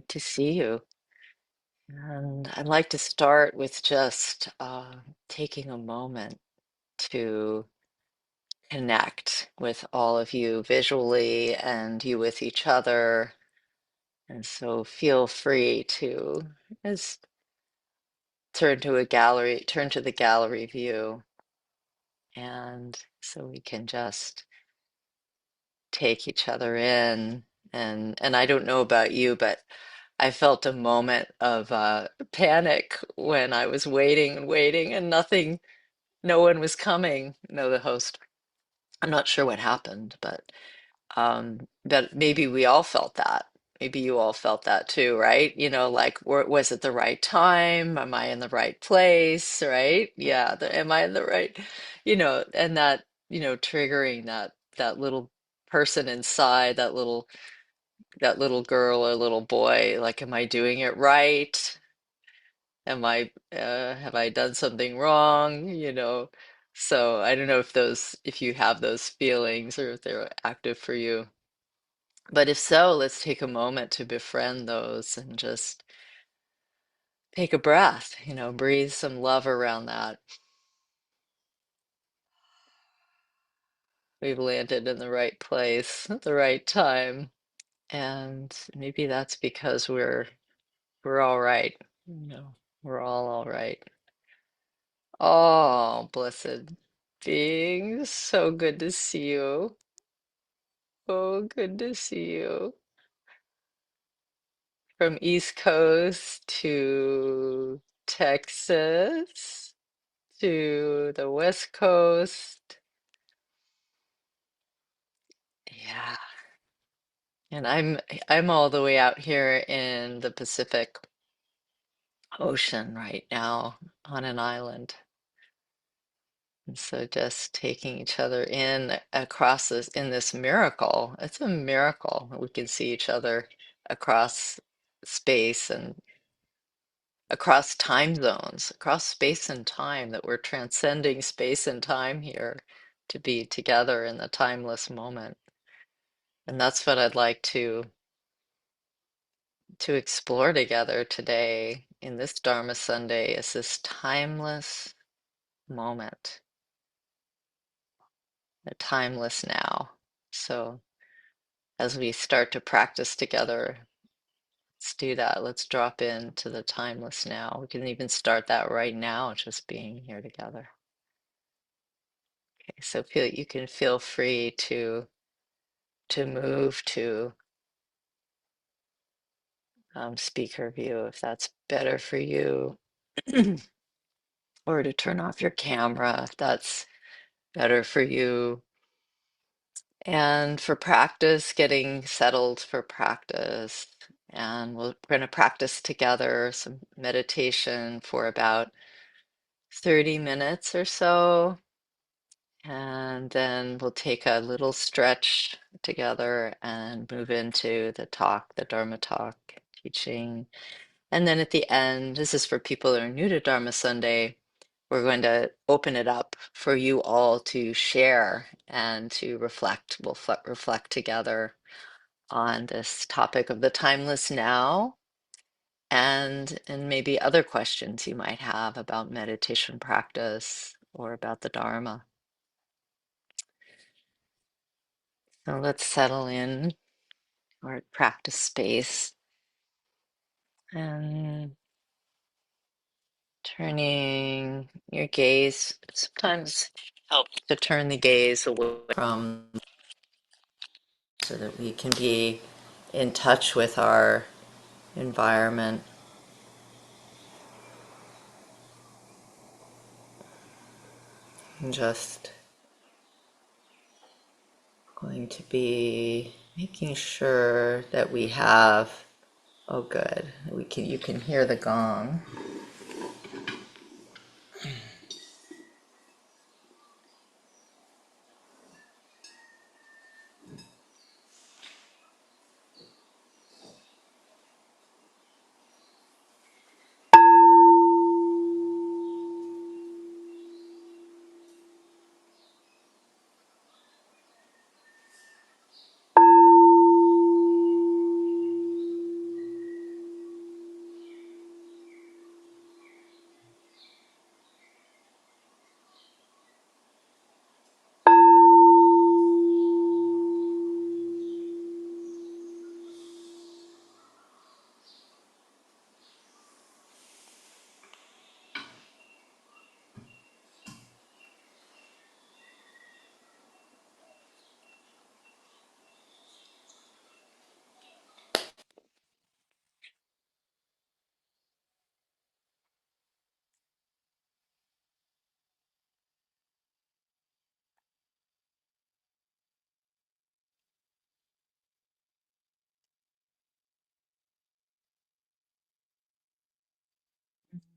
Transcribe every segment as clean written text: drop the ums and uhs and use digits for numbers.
Good to see you. And I'd like to start with just taking a moment to connect with all of you visually and you with each other. And so feel free to just turn to the gallery view. And so we can just take each other in. And I don't know about you, but I felt a moment of panic when I was waiting and waiting and no one was coming. No, the host. I'm not sure what happened, but maybe we all felt that. Maybe you all felt that too, right? Like, was it the right time? Am I in the right place, right? Yeah, am I in the right, and that, triggering that little person inside, that little girl or little boy, like, am I doing it right? Have I done something wrong? So I don't know if you have those feelings or if they're active for you. But if so, let's take a moment to befriend those and just take a breath, breathe some love around that. We've landed in the right place at the right time. And maybe that's because we're all right. We're all right. Oh, blessed beings, so good to see you. Oh, good to see you. From East Coast to Texas to the West Coast. Yeah. And I'm all the way out here in the Pacific Ocean right now on an island. And so just taking each other in across this miracle. It's a miracle that we can see each other across space and across time zones, across space and time, that we're transcending space and time here to be together in the timeless moment. And that's what I'd like to explore together today in this Dharma Sunday, is this timeless moment, the timeless now. So as we start to practice together, let's do that. Let's drop into the timeless now. We can even start that right now, just being here together. Okay, so you can feel free to move to speaker view if that's better for you, or to turn off your camera if that's better for you. And for practice, getting settled for practice. And we're going to practice together some meditation for about 30 minutes or so. And then we'll take a little stretch together and move into the talk, the Dharma talk teaching. And then at the end, this is for people that are new to Dharma Sunday, we're going to open it up for you all to share and to reflect. We'll reflect together on this topic of the timeless now, and maybe other questions you might have about meditation practice or about the Dharma. So let's settle in our practice space and turning your gaze. Sometimes helps to turn the gaze away from, so that we can be in touch with our environment. And just going to be making sure that we have, oh good, you can hear the gong.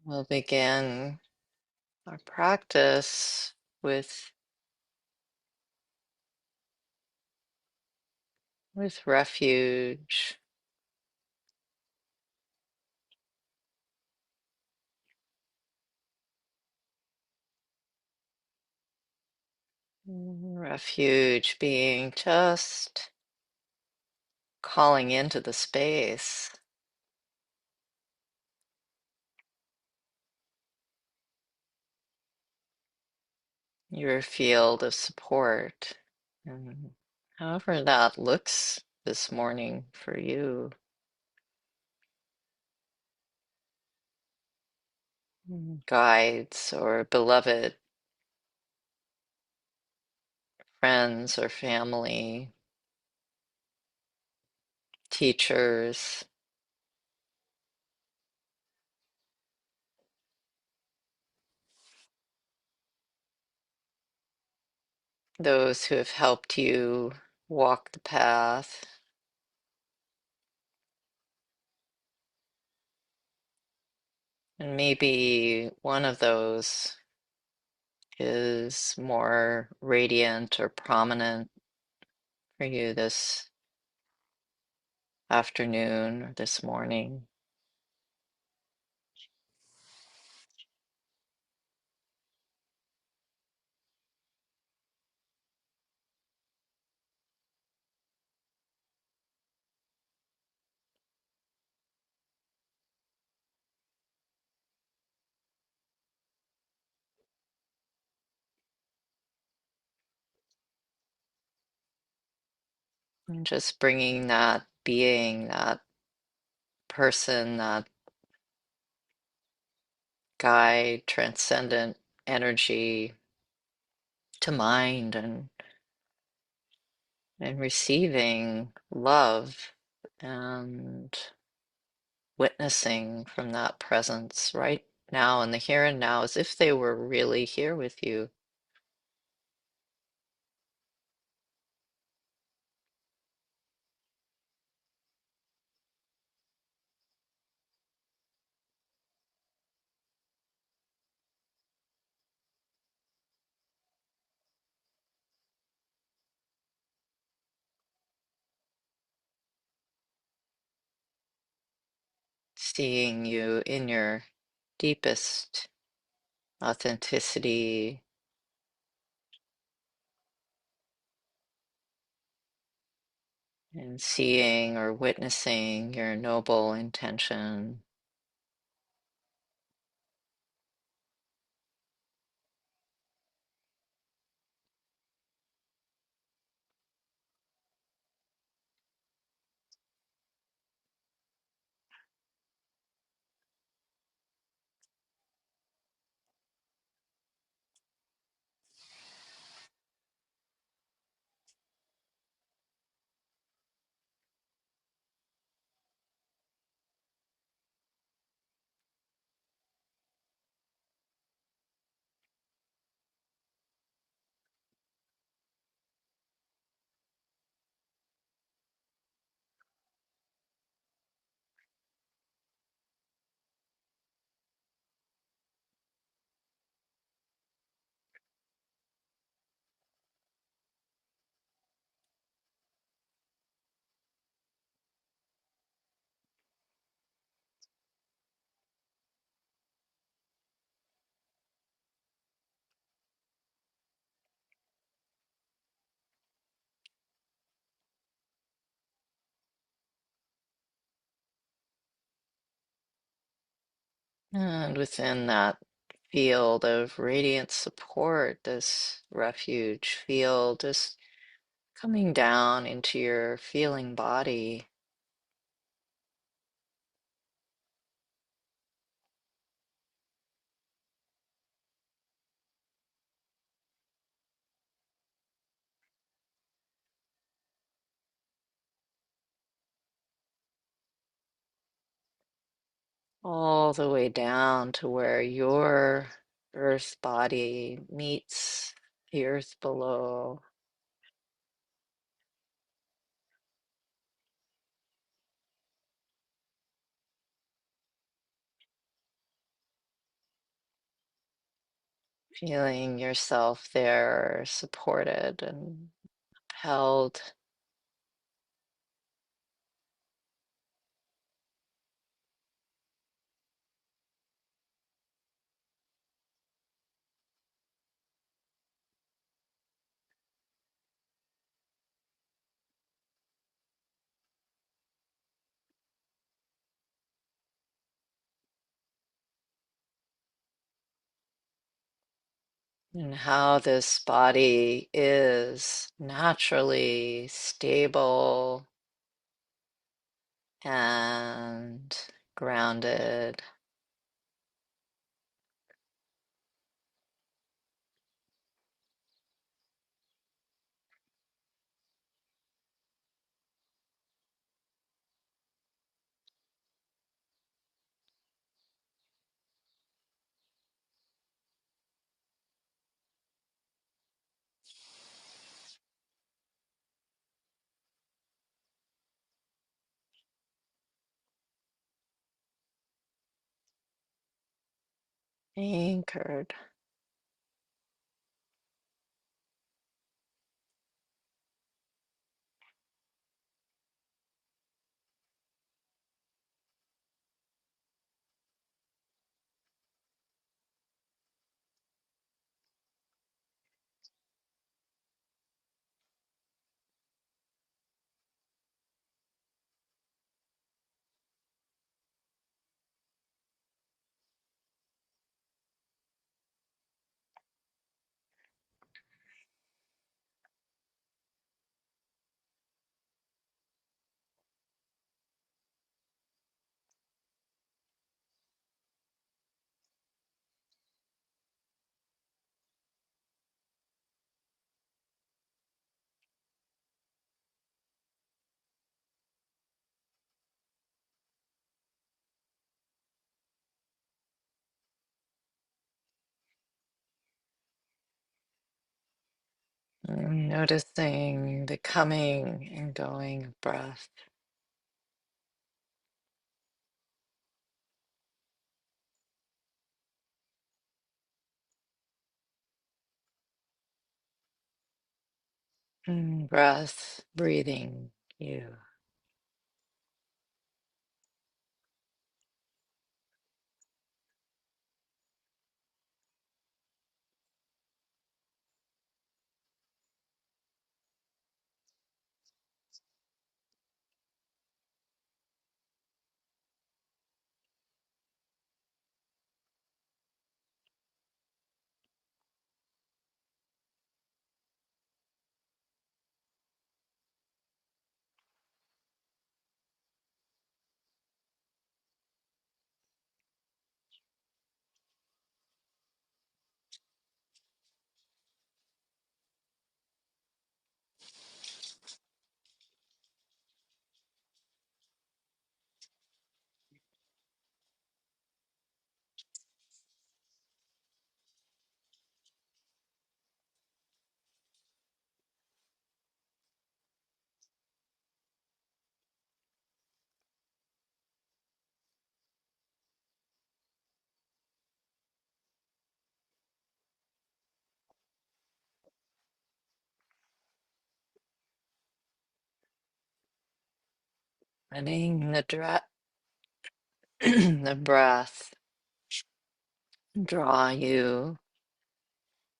We'll begin our practice with refuge. Refuge being just calling into the space, your field of support. And however that looks this morning for you, guides or beloved friends or family, teachers, those who have helped you walk the path. And maybe one of those is more radiant or prominent for you this afternoon or this morning. And just bringing that being, that person, that guide, transcendent energy to mind and receiving love and witnessing from that presence right now in the here and now as if they were really here with you. Seeing you in your deepest authenticity and seeing or witnessing your noble intention. And within that field of radiant support, this refuge field, just coming down into your feeling body. All the way down to where your earth body meets the earth below. feeling yourself there supported and held. And how this body is naturally stable and grounded. Anchored. Noticing the coming and going of breath. Breath breathing you. Letting the breath draw you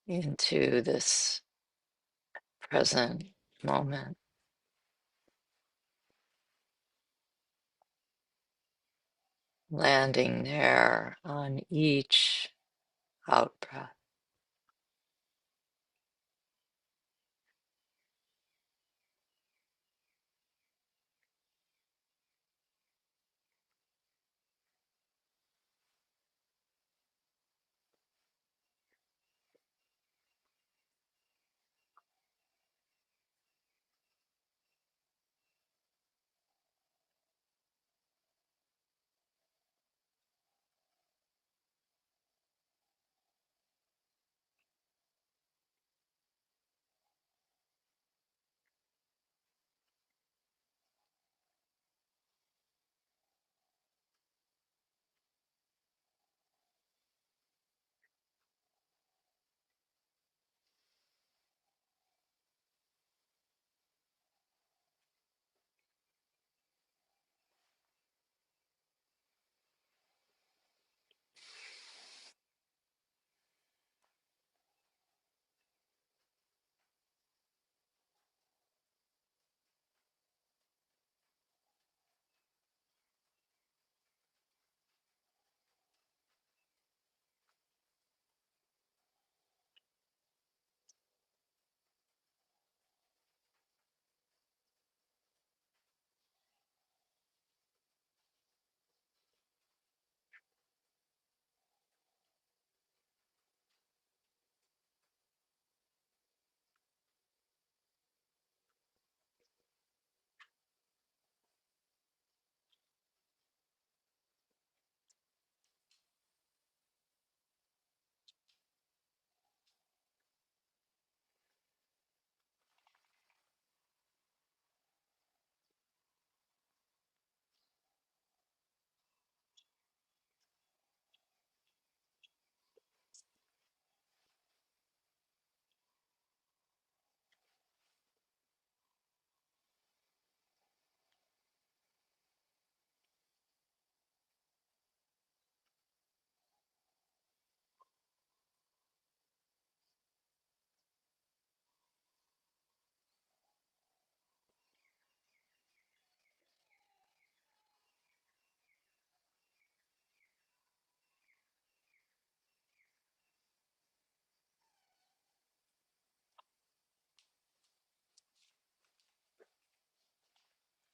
into this present moment, landing there on each out breath.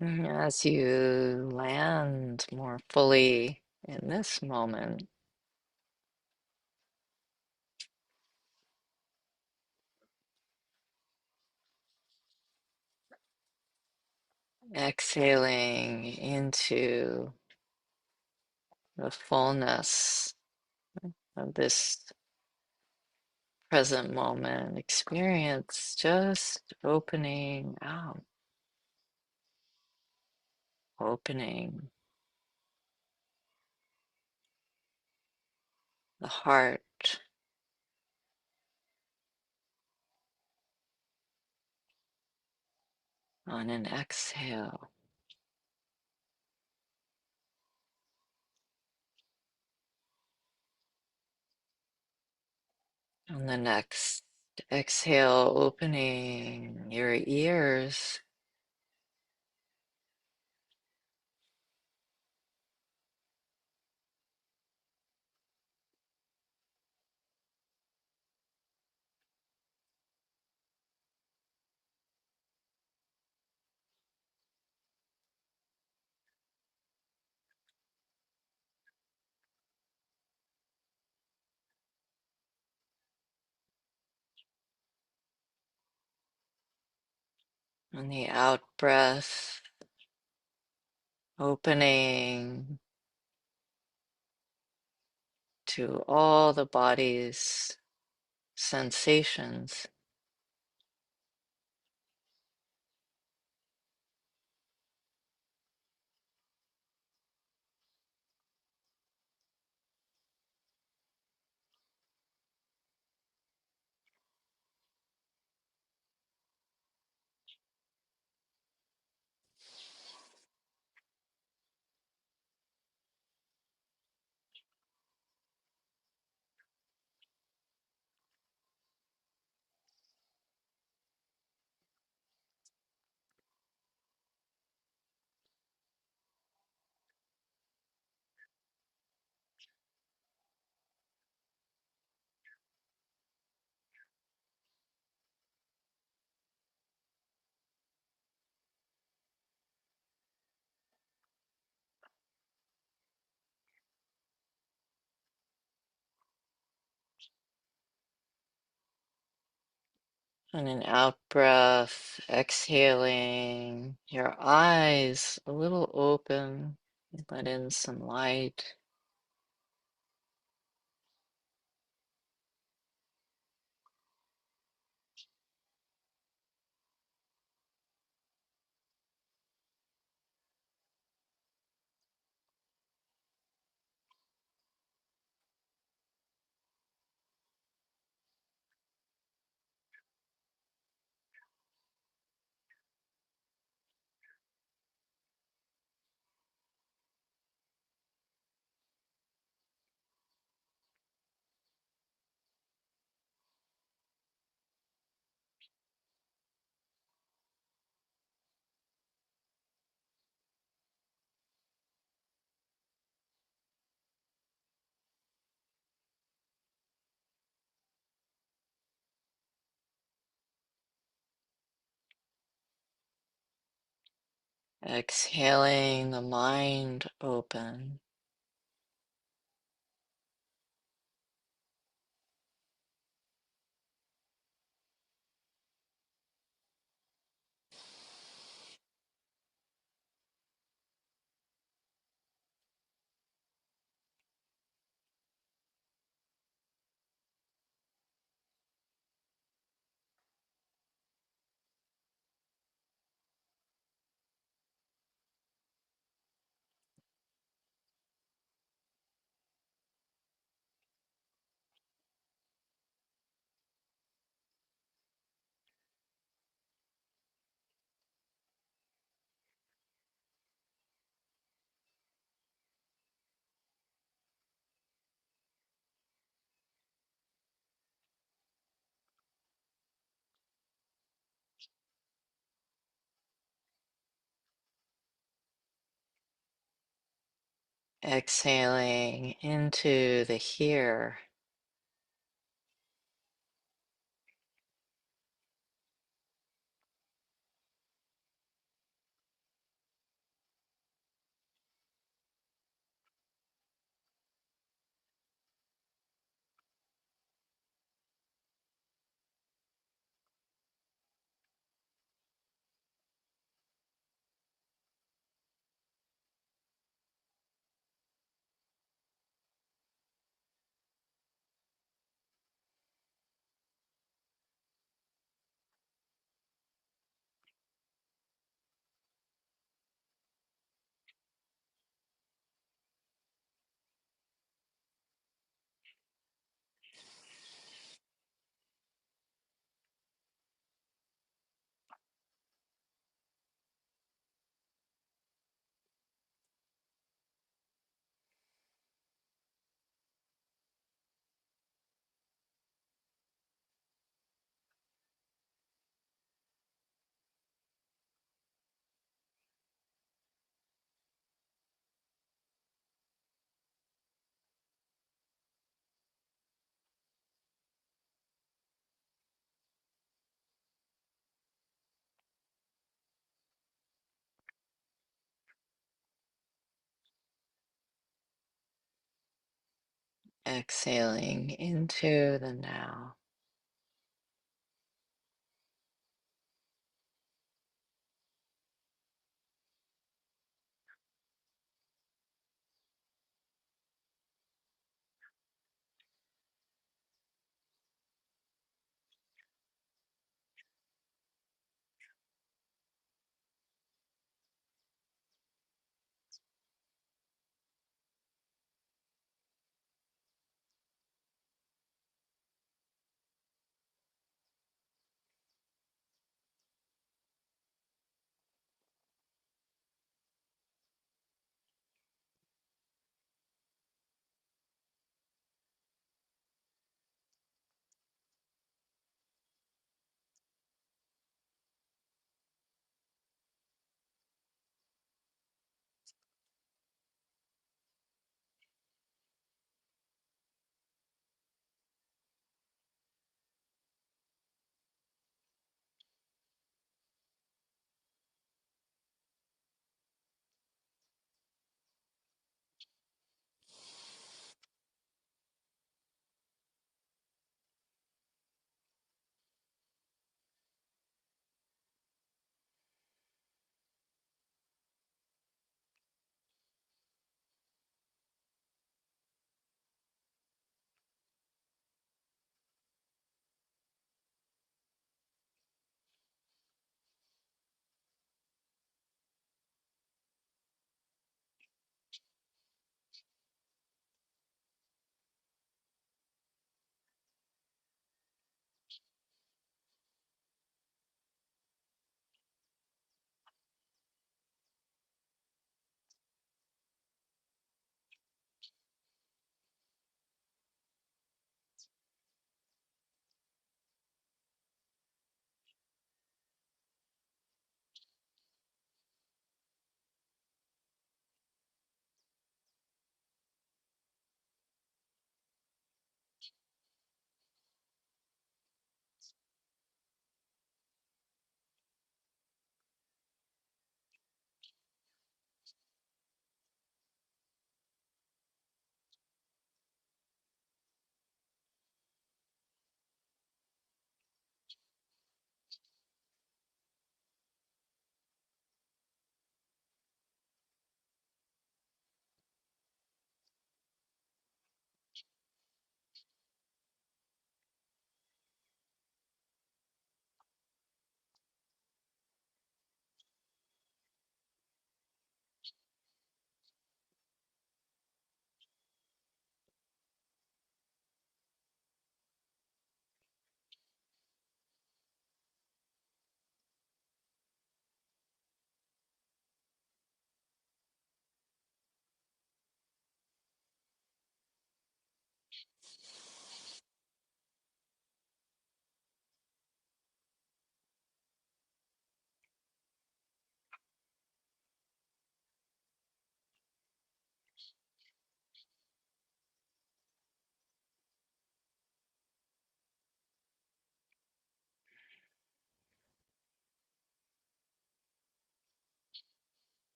As you land more fully in this moment, exhaling into the fullness of this present moment experience, just opening out, opening the heart on an exhale. On the next exhale, opening your ears. On the out breath, opening to all the body's sensations. On an out breath, exhaling, your eyes a little open, let in some light. Exhaling the mind open. Exhaling into the here. Exhaling into the now.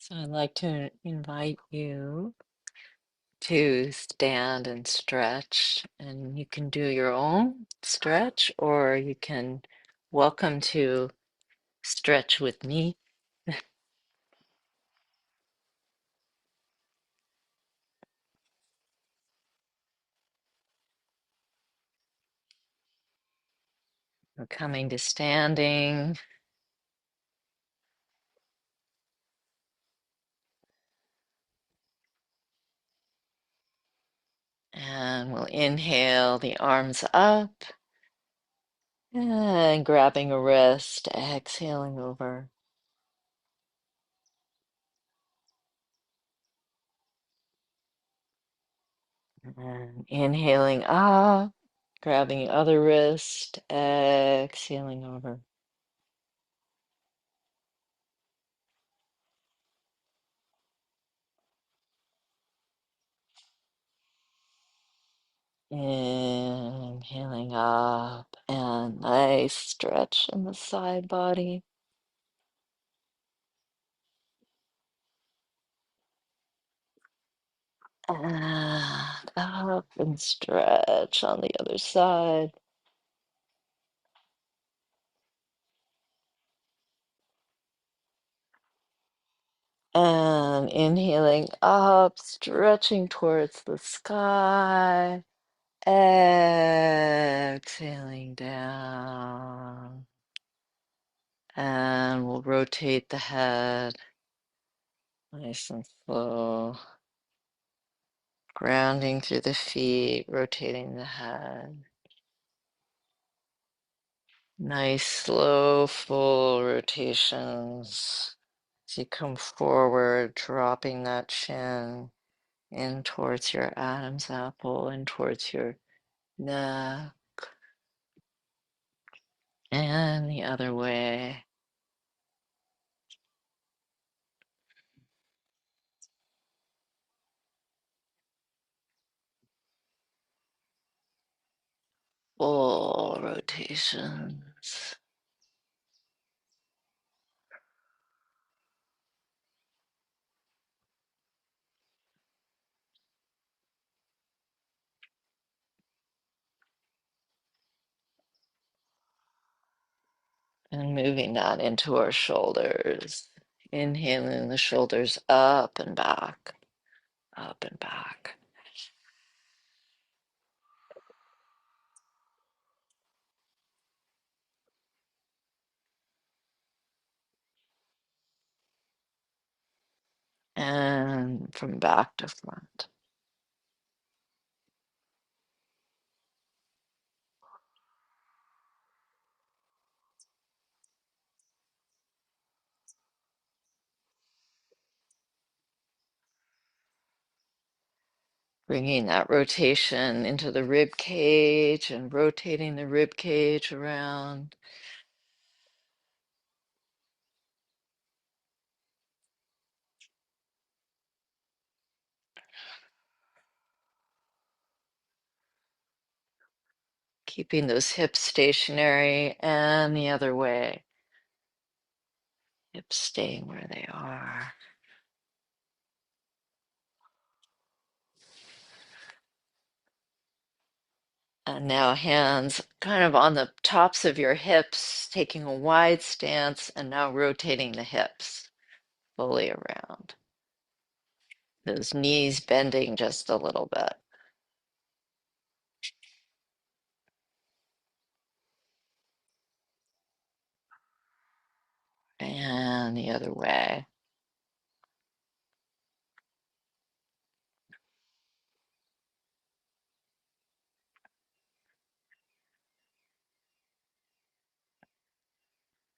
So I'd like to invite you to stand and stretch, and you can do your own stretch, or you can welcome to stretch with me. We're coming to standing, and we'll inhale the arms up and grabbing a wrist, exhaling over. And inhaling up, grabbing the other wrist, exhaling over. Inhaling up and nice stretch in the side body. And up and stretch on the other side. And inhaling up, stretching towards the sky. Exhaling down. And we'll rotate the head nice and slow. Grounding through the feet, rotating the head. Nice, slow, full rotations. As you come forward, dropping that chin in towards your Adam's apple and towards your neck, and the other way. Full rotations. And moving that into our shoulders. Inhaling the shoulders up and back, up and back. And from back to front. Bringing that rotation into the rib cage and rotating the rib cage around. Keeping those hips stationary and the other way. Hips staying where they are. And now hands kind of on the tops of your hips, taking a wide stance and now rotating the hips fully around. Those knees bending just a little bit. And the other way.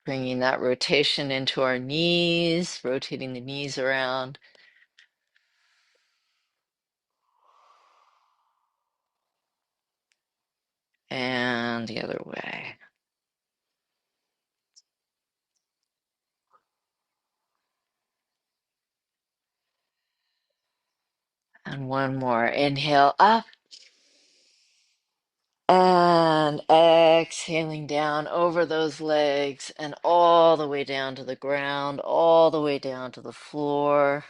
Bringing that rotation into our knees, rotating the knees around. And the other way. And one more. Inhale up. And exhaling down over those legs and all the way down to the ground, all the way down to the floor,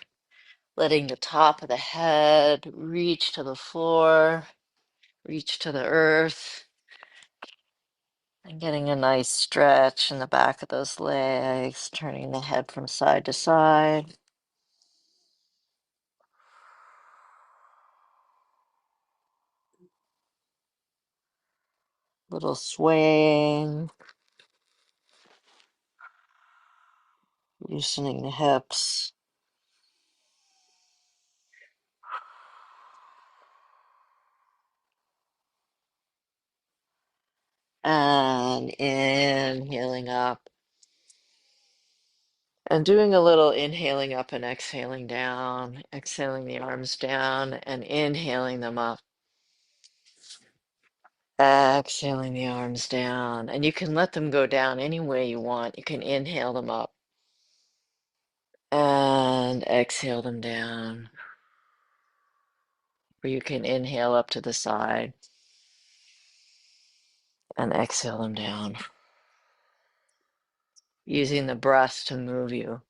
letting the top of the head reach to the floor, reach to the earth, and getting a nice stretch in the back of those legs, turning the head from side to side. Little swaying, loosening the hips. And inhaling up. And doing a little inhaling up and exhaling down, exhaling the arms down and inhaling them up. Exhaling the arms down. And you can let them go down any way you want. You can inhale them up and exhale them down. Or you can inhale up to the side and exhale them down, using the breath to move you.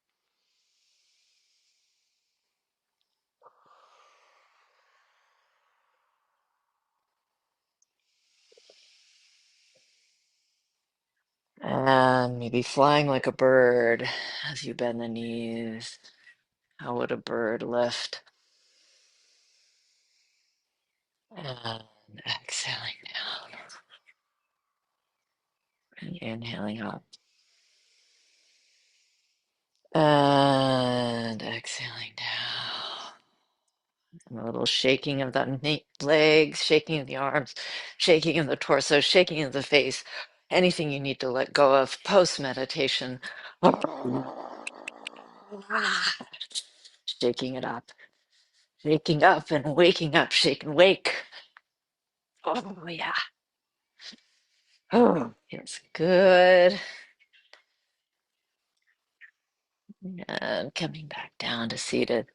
And maybe flying like a bird as you bend the knees. How would a bird lift? And exhaling down. And inhaling up. And exhaling down. And a little shaking of the legs, shaking of the arms, shaking of the torso, shaking of the face. Anything you need to let go of post meditation. Shaking it up. Shaking up and waking up. Shake and wake. Oh, yeah. Oh, feels good. And coming back down to seated.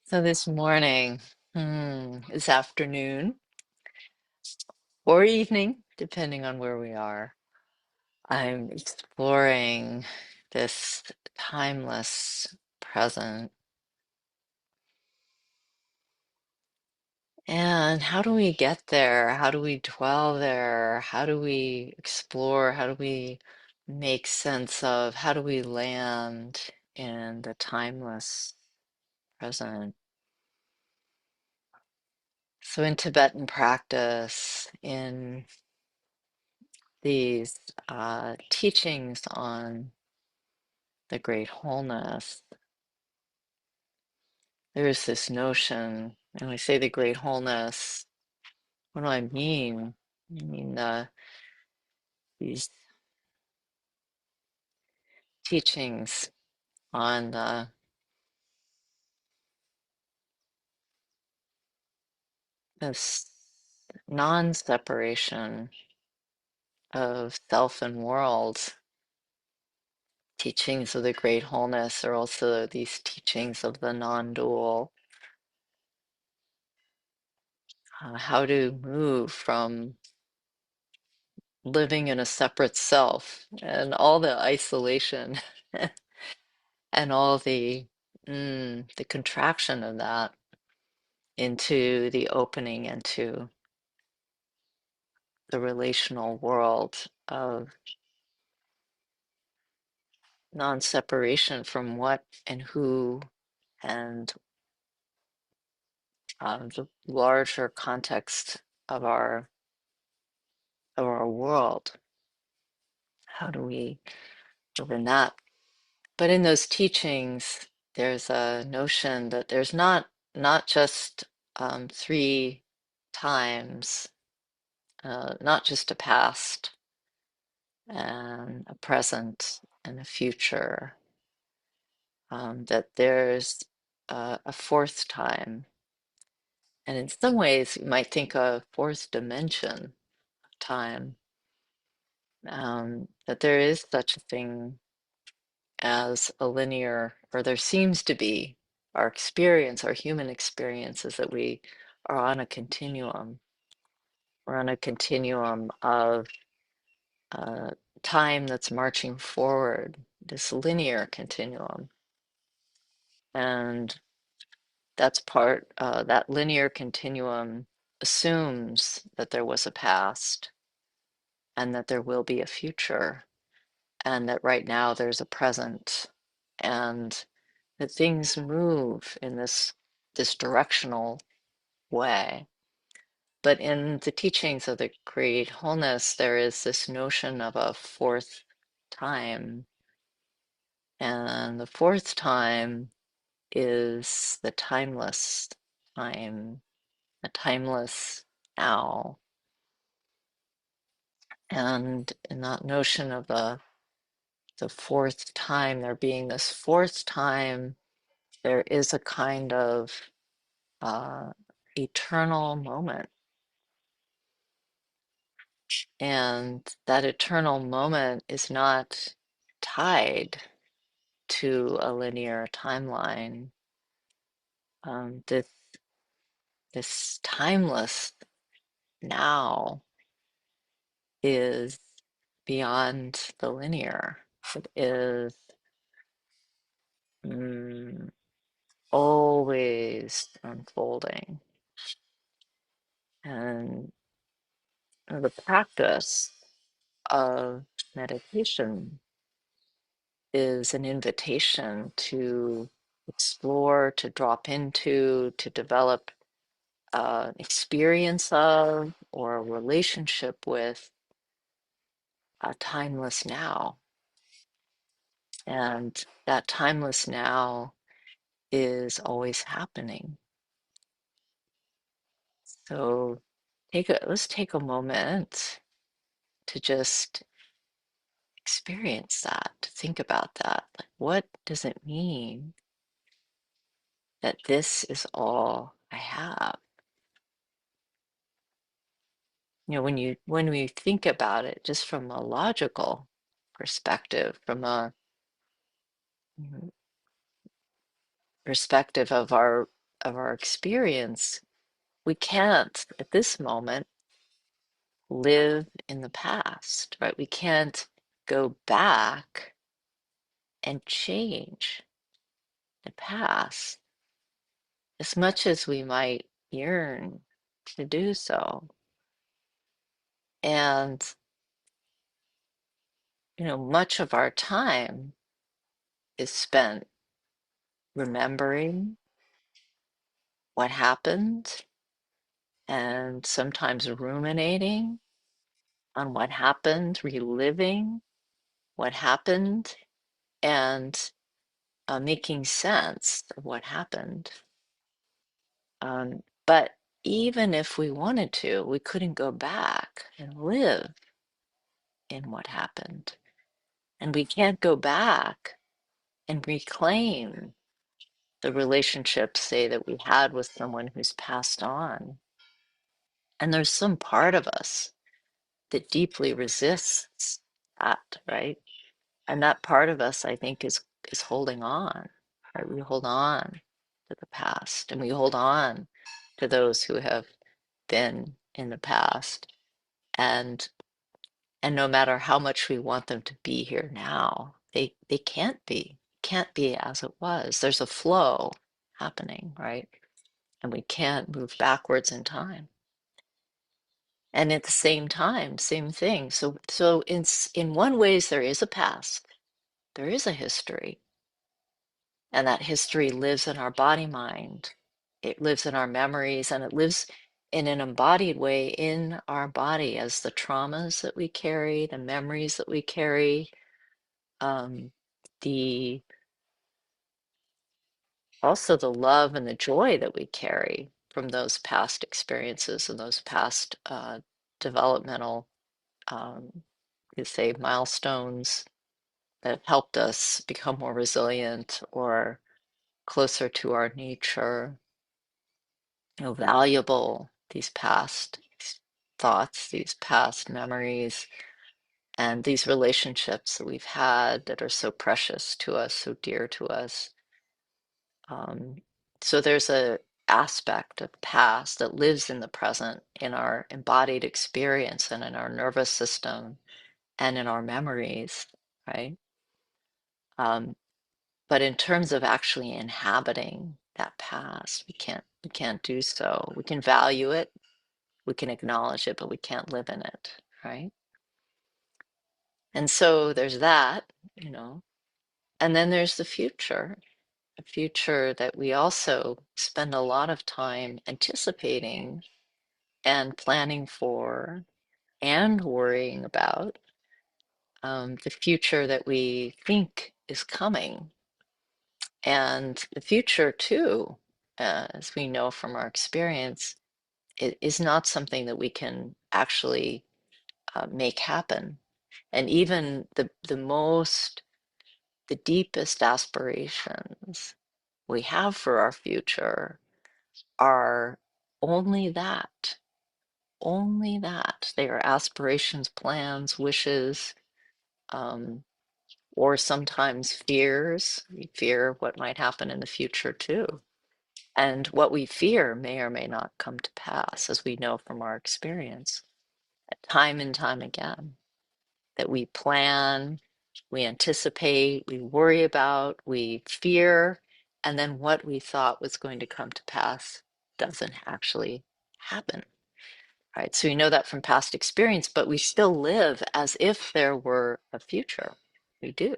So this morning, this afternoon, or evening, depending on where we are, I'm exploring this timeless present. And how do we get there? How do we dwell there? How do we explore? How do we make sense of? How do we land in the timeless present? So in Tibetan practice, in these teachings on the great wholeness, there's this notion, and I say the great wholeness, what do I mean? I mean these teachings on the this non-separation of self and world, teachings of the great wholeness are also these teachings of the non-dual, how to move from living in a separate self and all the isolation and all the contraction of that into the opening into the relational world of non-separation from what and who and the larger context of our world. How do we live in that? But in those teachings, there's a notion that there's not just three times, not just a past and a present and a future, that there's a fourth time. And in some ways, you might think a fourth dimension time, that there is such a thing as a linear, or there seems to be, our experience, our human experience is that we are on a continuum. We're on a continuum of uh, time that's marching forward, this linear continuum. And that's that linear continuum assumes that there was a past and that there will be a future, and that right now there's a present, and that things move in this directional way. But in the teachings of the Create Wholeness, there is this notion of a fourth time. And the fourth time is the timeless time, a timeless now. And in that notion of the fourth time, there being this fourth time, there is a kind of uh, eternal moment. And that eternal moment is not tied to a linear timeline. This timeless now is beyond the linear. It is mm, always unfolding. And the practice of meditation is an invitation to explore, to drop into, to develop experience of, or a relationship with a timeless now. And that timeless now is always happening. So let's take a moment to just experience that, to think about that. Like, what does it mean that this is all I have? You know, when we think about it just from a logical perspective, from a mm, perspective of our experience, we can't at this moment live in the past, right? We can't go back and change the past as much as we might yearn to do so. And, much of our time is spent remembering what happened and sometimes ruminating on what happened, reliving what happened, and making sense of what happened. But even if we wanted to, we couldn't go back and live in what happened. And we can't go back and reclaim the relationship, say, that we had with someone who's passed on. And there's some part of us that deeply resists that, right? And that part of us, I think, is holding on, right? We hold on to the past, and we hold on to those who have been in the past. And no matter how much we want them to be here now, they can't be as it was. There's a flow happening, right? And we can't move backwards in time. And at the same time, same thing. So in one ways, there is a past, there is a history, and that history lives in our body mind. It lives in our memories, and it lives in an embodied way in our body as the traumas that we carry, the memories that we carry, um, the also the love and the joy that we carry from those past experiences and those past developmental, you say, milestones that have helped us become more resilient or closer to our nature, valuable these past thoughts, these past memories, and these relationships that we've had that are so precious to us, so dear to us. Um, so there's a aspect of past that lives in the present, in our embodied experience and in our nervous system and in our memories, right? Um, but in terms of actually inhabiting that past, we can't do so. We can value it, we can acknowledge it, but we can't live in it, right? And so there's that, you know, and then there's the future, a future that we also spend a lot of time anticipating and planning for and worrying about, the future that we think is coming. And the future, too, as we know from our experience, it is not something that we can actually make happen. And even the deepest aspirations we have for our future are only that, only that. They are aspirations, plans, wishes, um, or sometimes fears. We fear what might happen in the future too. And what we fear may or may not come to pass, as we know from our experience, time and time again, that we plan, we anticipate, we worry about, we fear, and then what we thought was going to come to pass doesn't actually happen. Right? So we know that from past experience, but we still live as if there were a future. We do.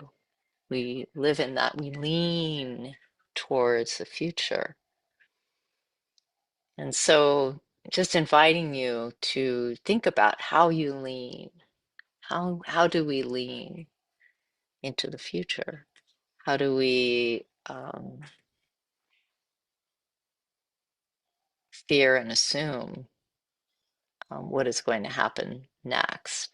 We live in that. We lean towards the future. And so just inviting you to think about how you lean. How do we lean into the future? How do we fear and assume what is going to happen next?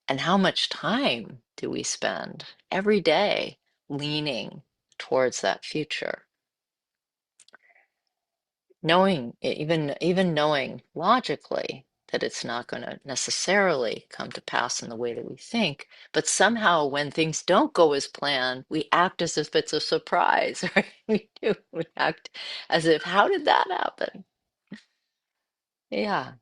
And how much time do we spend every day leaning towards that future? Knowing, even knowing logically that it's not going to necessarily come to pass in the way that we think, but somehow when things don't go as planned, we act as if it's a surprise, right? We do. We act as if, how did that happen? Yeah.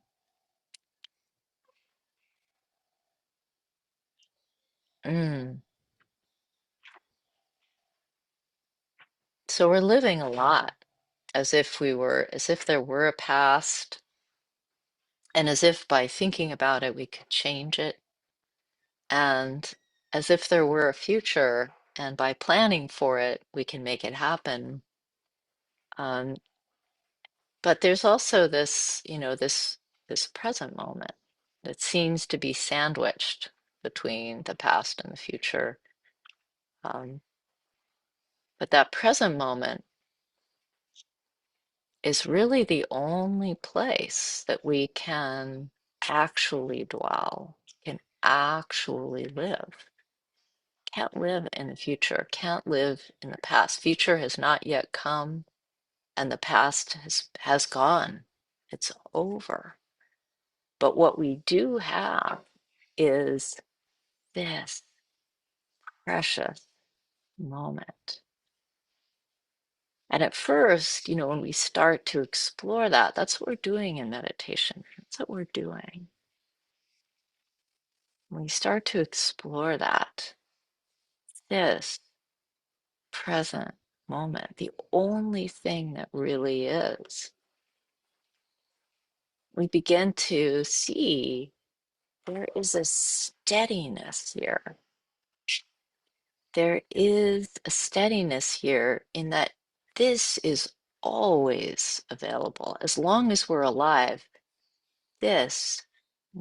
Mm. So we're living a lot as if there were a past, and as if by thinking about it, we could change it, and as if there were a future, and by planning for it, we can make it happen. Um, but there's also this, this present moment that seems to be sandwiched between the past and the future. Um, but that present moment is really the only place that we can actually dwell, can actually live. Can't live in the future, can't live in the past. Future has not yet come, and the past has gone. It's over. But what we do have is this precious moment. And at first, when we start to explore that, that's what we're doing in meditation. That's what we're doing. When we start to explore that, this present moment, the only thing that really is, we begin to see there is a steadiness here. There is a steadiness here in that this is always available. As long as we're alive, this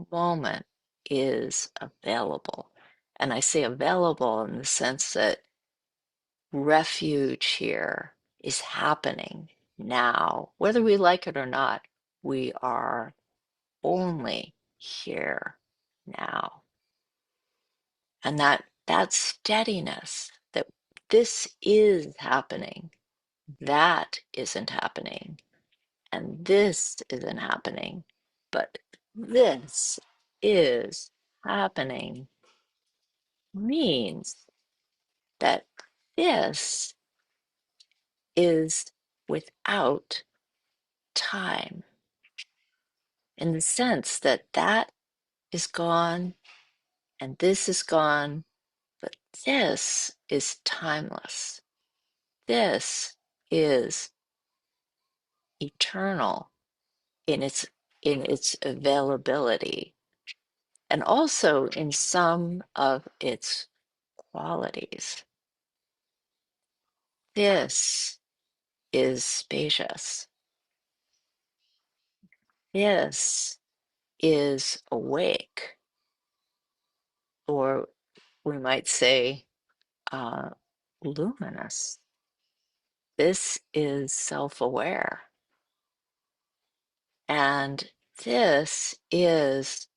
moment is available. And I say available in the sense that refuge here is happening now. Whether we like it or not, we are only here now. And that steadiness, that this is happening, that isn't happening, and this isn't happening, but this is happening means that this is without time, in the sense that that is gone and this is gone, but this is timeless. This is eternal in its availability and also in some of its qualities. This is spacious. This is awake, or we might say uh, luminous. This is self aware. And this is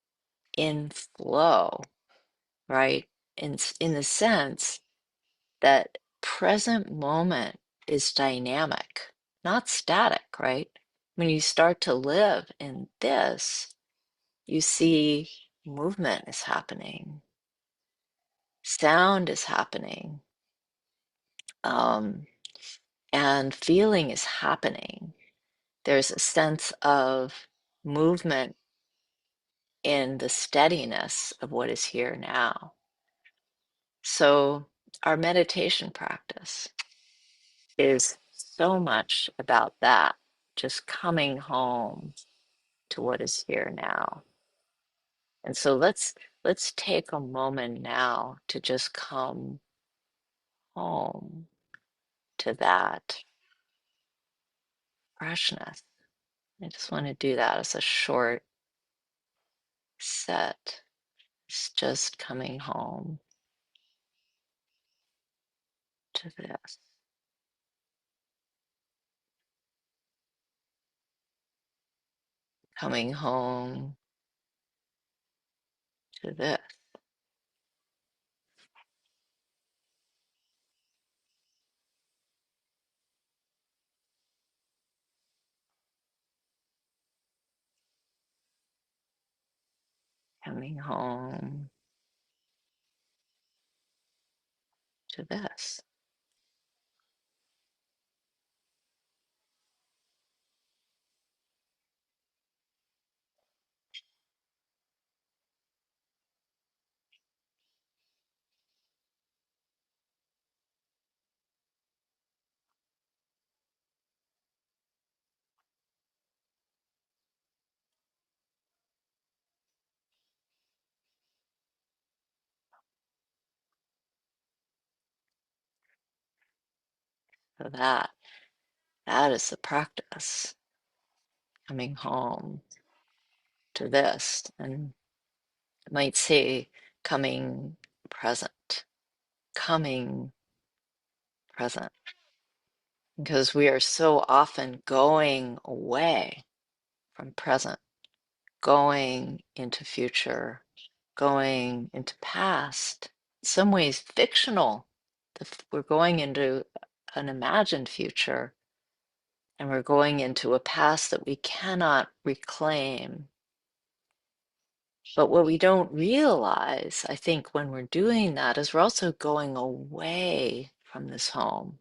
in flow, right? In the sense that present moment is dynamic, not static, right? When you start to live in this, you see movement is happening, sound is happening, um, and feeling is happening. There's a sense of movement in the steadiness of what is here now. So, our meditation practice is so much about that, just coming home to what is here now. And so let's take a moment now to just come home to that freshness. I just want to do that as a short set. It's just coming home to this, coming home to this, coming home to this. So that is the practice, coming home to this. And I might say coming present, coming present, because we are so often going away from present, going into future, going into past, in some ways fictional. We're going into an imagined future, and we're going into a past that we cannot reclaim. But what we don't realize, I think, when we're doing that is we're also going away from this home.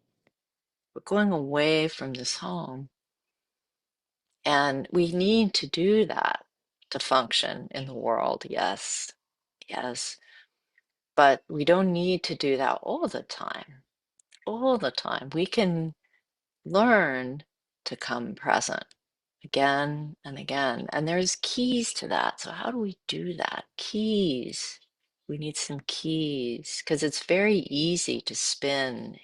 We're going away from this home. And we need to do that to function in the world. Yes, yes. But we don't need to do that all the time. All the time. We can learn to come present again and again. And there's keys to that. So how do we do that? Keys. We need some keys because it's very easy to spin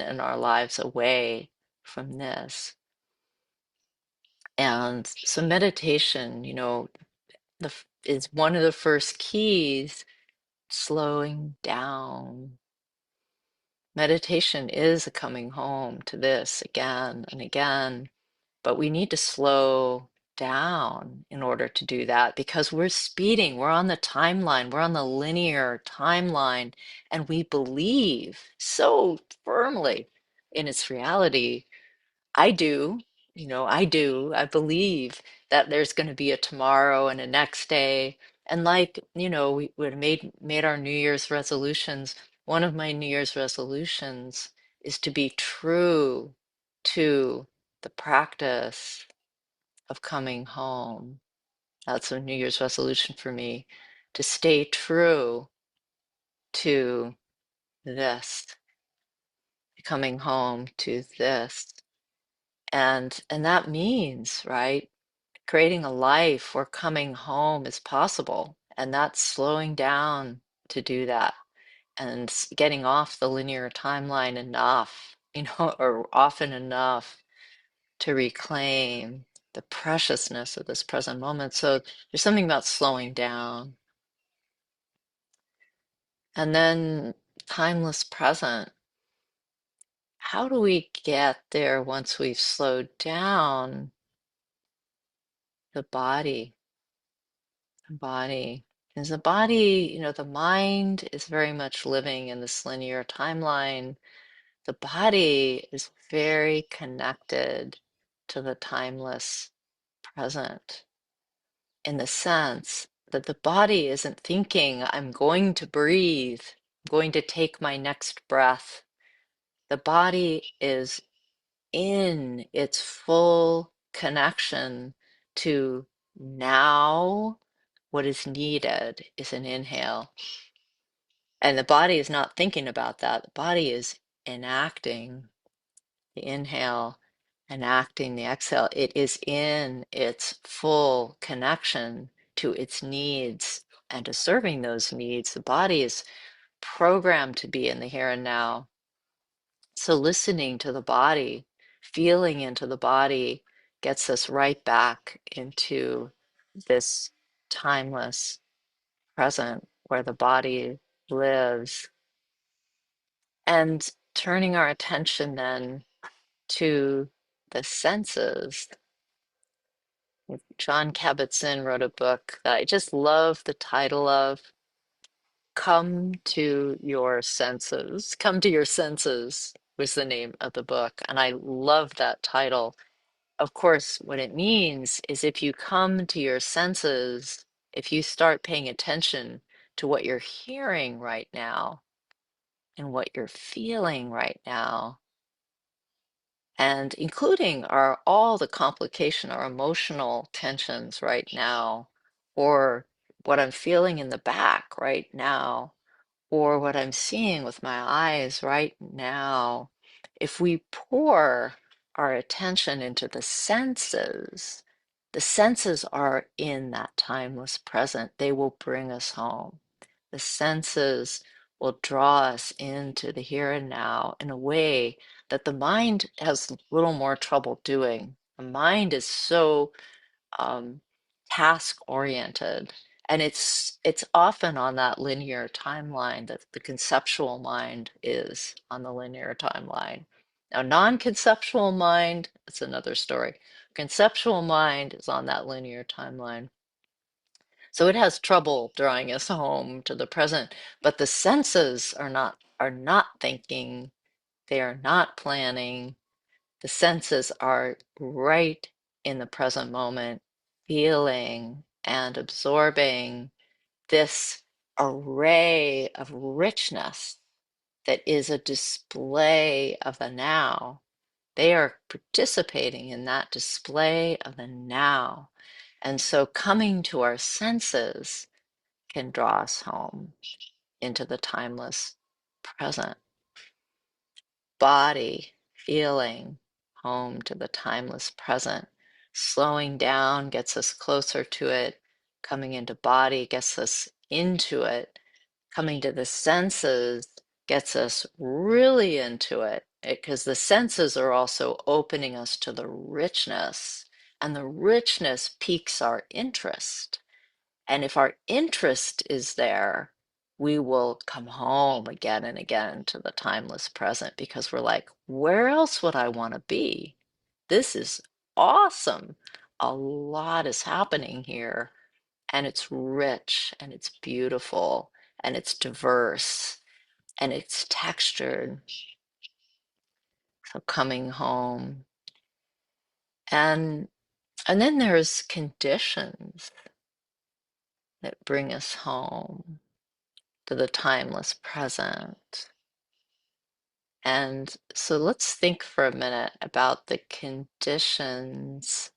in our lives away from this. And so meditation, is one of the first keys, slowing down. Meditation is a coming home to this again and again, but we need to slow down in order to do that because we're speeding, we're on the timeline, we're on the linear timeline, and we believe so firmly in its reality. I do. I do. I believe that there's going to be a tomorrow and a next day. And like, we made our New Year's resolutions. One of my New Year's resolutions is to be true to the practice of coming home. That's a New Year's resolution for me, to stay true to this, coming home to this. And that means, right, creating a life where coming home is possible, and that's slowing down to do that and getting off the linear timeline enough, or often enough to reclaim the preciousness of this present moment. So there's something about slowing down. And then timeless present. How do we get there once we've slowed down? The body. The body. Because the body, the mind is very much living in this linear timeline. The body is very connected to the timeless present, in the sense that the body isn't thinking, I'm going to breathe, I'm going to take my next breath. The body is in its full connection to now. What is needed is an inhale. And the body is not thinking about that. The body is enacting the inhale, enacting the exhale. It is in its full connection to its needs and to serving those needs. The body is programmed to be in the here and now. So listening to the body, feeling into the body, gets us right back into this timeless present where the body lives. And turning our attention then to the senses. John Kabat-Zinn wrote a book that I just love the title of, Come to Your Senses. Come to Your Senses was the name of the book. And I love that title. Of course, what it means is if you come to your senses, if you start paying attention to what you're hearing right now and what you're feeling right now, and including all the complication, our emotional tensions right now, or what I'm feeling in the back right now, or what I'm seeing with my eyes right now. If we pour our attention into the senses are in that timeless present. They will bring us home. The senses will draw us into the here and now in a way that the mind has a little more trouble doing. The mind is so task oriented, and it's often on that linear timeline that the conceptual mind is on the linear timeline. Now, non-conceptual mind, it's another story. Conceptual mind is on that linear timeline. So it has trouble drawing us home to the present, but the senses are not thinking, they are not planning. The senses are right in the present moment, feeling and absorbing this array of richness that is a display of the now. They are participating in that display of the now. And so coming to our senses can draw us home into the timeless present. Body, feeling, home to the timeless present. Slowing down gets us closer to it. Coming into body gets us into it. Coming to the senses gets us really into it, because the senses are also opening us to the richness, and the richness piques our interest. And if our interest is there, we will come home again and again to the timeless present, because we're like, where else would I want to be? This is awesome. A lot is happening here, and it's rich, and it's beautiful, and it's diverse, and it's textured. So coming home. And then there's conditions that bring us home to the timeless present. And so let's think for a minute about the conditions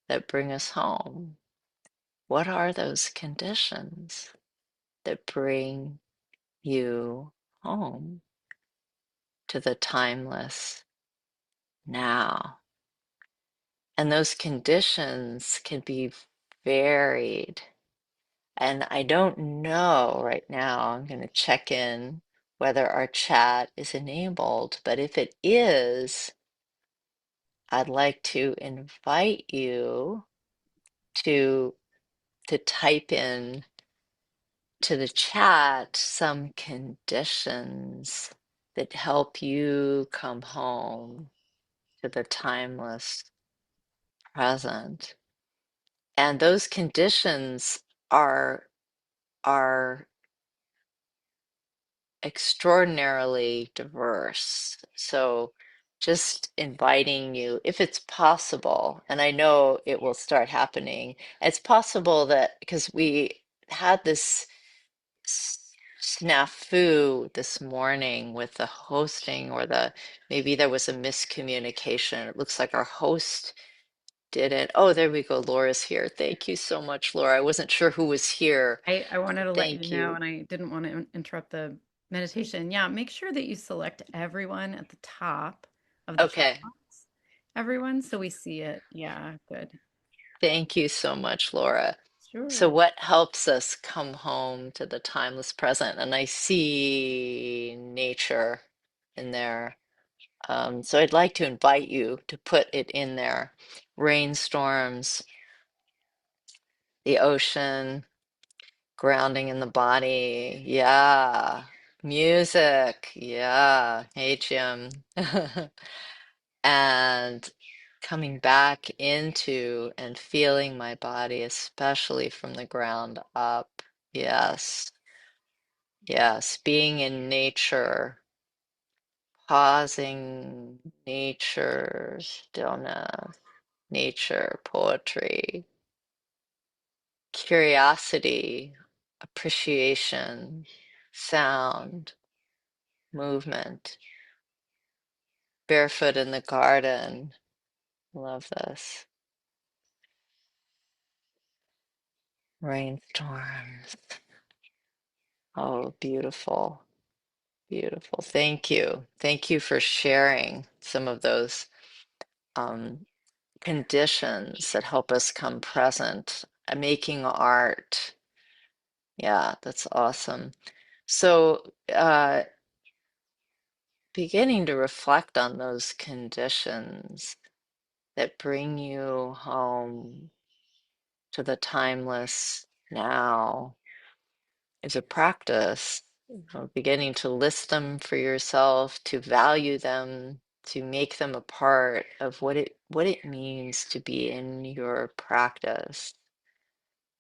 that bring us home. What are those conditions that bring you home to the timeless now? And those conditions can be varied. And I don't know right now, I'm going to check in whether our chat is enabled, but if it is, I'd like to invite you to type in to the chat some conditions that help you come home to the timeless present. And those conditions are extraordinarily diverse. So just inviting you, if it's possible, and I know it will start happening, it's possible that because we had this snafu this morning with the hosting or maybe there was a miscommunication. It looks like our host didn't. Oh, there we go. Laura's here. Thank you so much, Laura. I wasn't sure who was here. I wanted to let you Thank know, you. and I didn't want to interrupt the meditation. Yeah, make sure that you select everyone at the top of the chat Okay. box. Everyone, so we see it. Yeah, good. Thank you so much, Laura. So, Sure. what helps us come home to the timeless present? And I see nature in there. So, I'd like to invite you to put it in there. Rainstorms, the ocean, grounding in the body. Yeah. Music. Yeah. Hey, Jim. And coming back into and feeling my body, especially from the ground up. Yes, yes, being in nature, pausing, nature, stillness, nature, poetry, curiosity, appreciation, sound, movement, barefoot in the garden. Love this. Rainstorms. Oh, beautiful. Beautiful. Thank you. Thank you for sharing some of those um, conditions that help us come present. Making art. Yeah, that's awesome. So, beginning to reflect on those conditions that bring you home to the timeless now is a practice. Beginning to list them for yourself, to value them, to make them a part of what it means to be in your practice.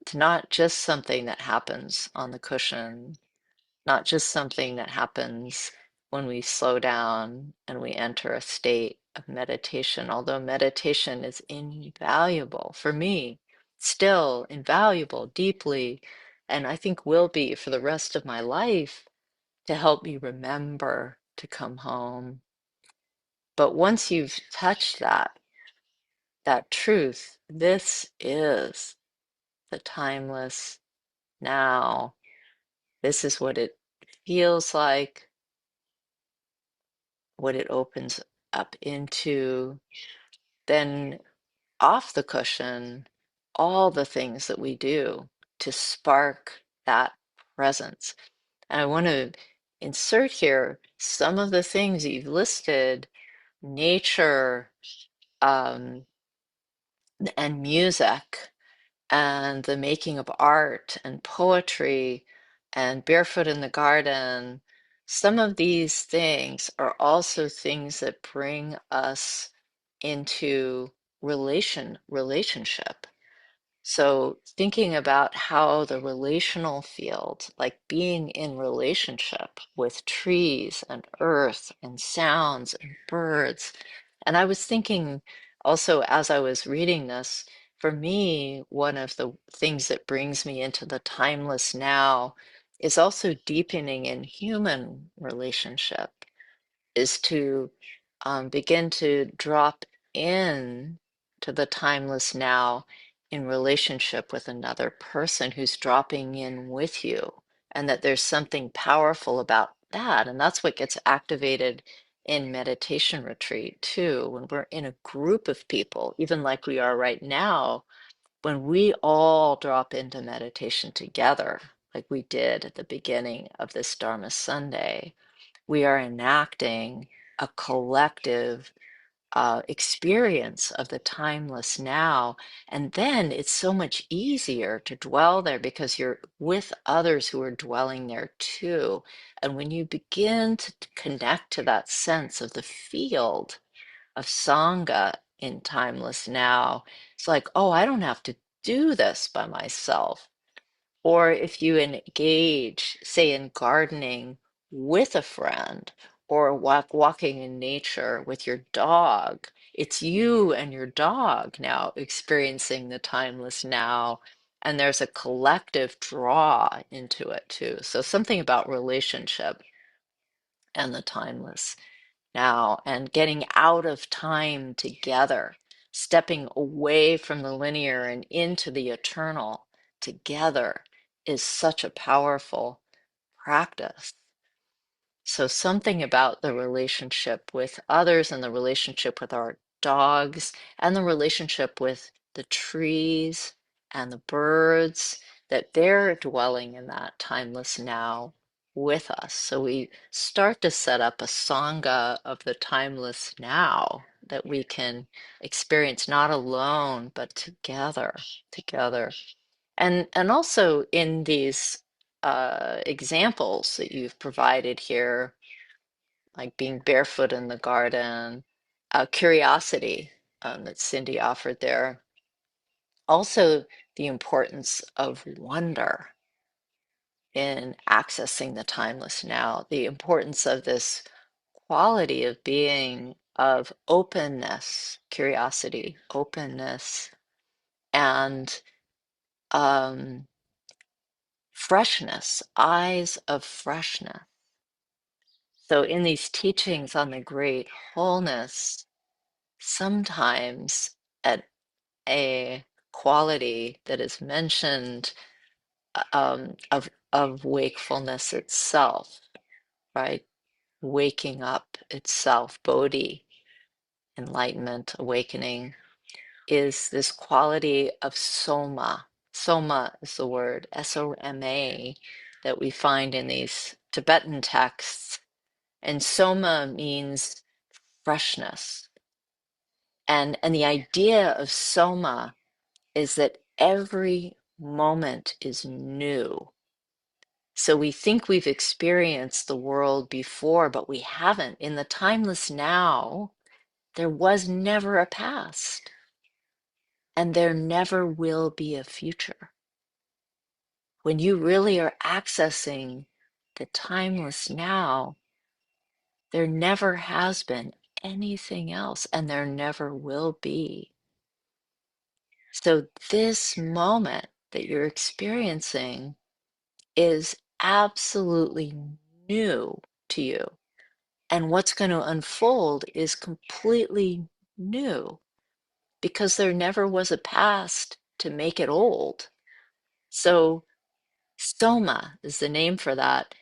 It's not just something that happens on the cushion, not just something that happens when we slow down and we enter a state of meditation, although meditation is invaluable for me, still invaluable, deeply, and I think will be for the rest of my life to help me remember to come home. But once you've touched that truth, this is the timeless now. This is what it feels like, what it opens up into. Then off the cushion, all the things that we do to spark that presence. And I want to insert here some of the things you've listed: nature, um, and music, and the making of art and poetry and barefoot in the garden. Some of these things are also things that bring us into relationship. So thinking about how the relational field, like being in relationship with trees and earth and sounds and birds. And I was thinking also, as I was reading this, for me, one of the things that brings me into the timeless now is also deepening in human relationship, is to begin to drop in to the timeless now in relationship with another person who's dropping in with you, and that there's something powerful about that. And that's what gets activated in meditation retreat too, when we're in a group of people, even like we are right now, when we all drop into meditation together, like we did at the beginning of this Dharma Sunday, we are enacting a collective experience of the timeless now. And then it's so much easier to dwell there because you're with others who are dwelling there too. And when you begin to connect to that sense of the field of Sangha in timeless now, it's like, oh, I don't have to do this by myself. Or if you engage, say, in gardening with a friend or walking in nature with your dog, it's you and your dog now experiencing the timeless now. And there's a collective draw into it too. So something about relationship and the timeless now and getting out of time together, stepping away from the linear and into the eternal together is such a powerful practice. So, something about the relationship with others and the relationship with our dogs and the relationship with the trees and the birds, that they're dwelling in that timeless now with us. So, we start to set up a sangha of the timeless now that we can experience not alone, but together, together. And also in these examples that you've provided here, like being barefoot in the garden, curiosity that Cindy offered there, also the importance of wonder in accessing the timeless now, the importance of this quality of being of openness, curiosity, openness, and um, freshness, eyes of freshness. So, in these teachings on the great wholeness, sometimes at a quality that is mentioned of wakefulness itself, right? Waking up itself, Bodhi, enlightenment, awakening, is this quality of soma. Soma is the word, Soma, that we find in these Tibetan texts. And soma means freshness. And the idea of soma is that every moment is new. So we think we've experienced the world before, but we haven't. In the timeless now, there was never a past, and there never will be a future. When you really are accessing the timeless now, there never has been anything else, and there never will be. So, this moment that you're experiencing is absolutely new to you. And what's going to unfold is completely new because there never was a past to make it old. So, Soma is the name for that.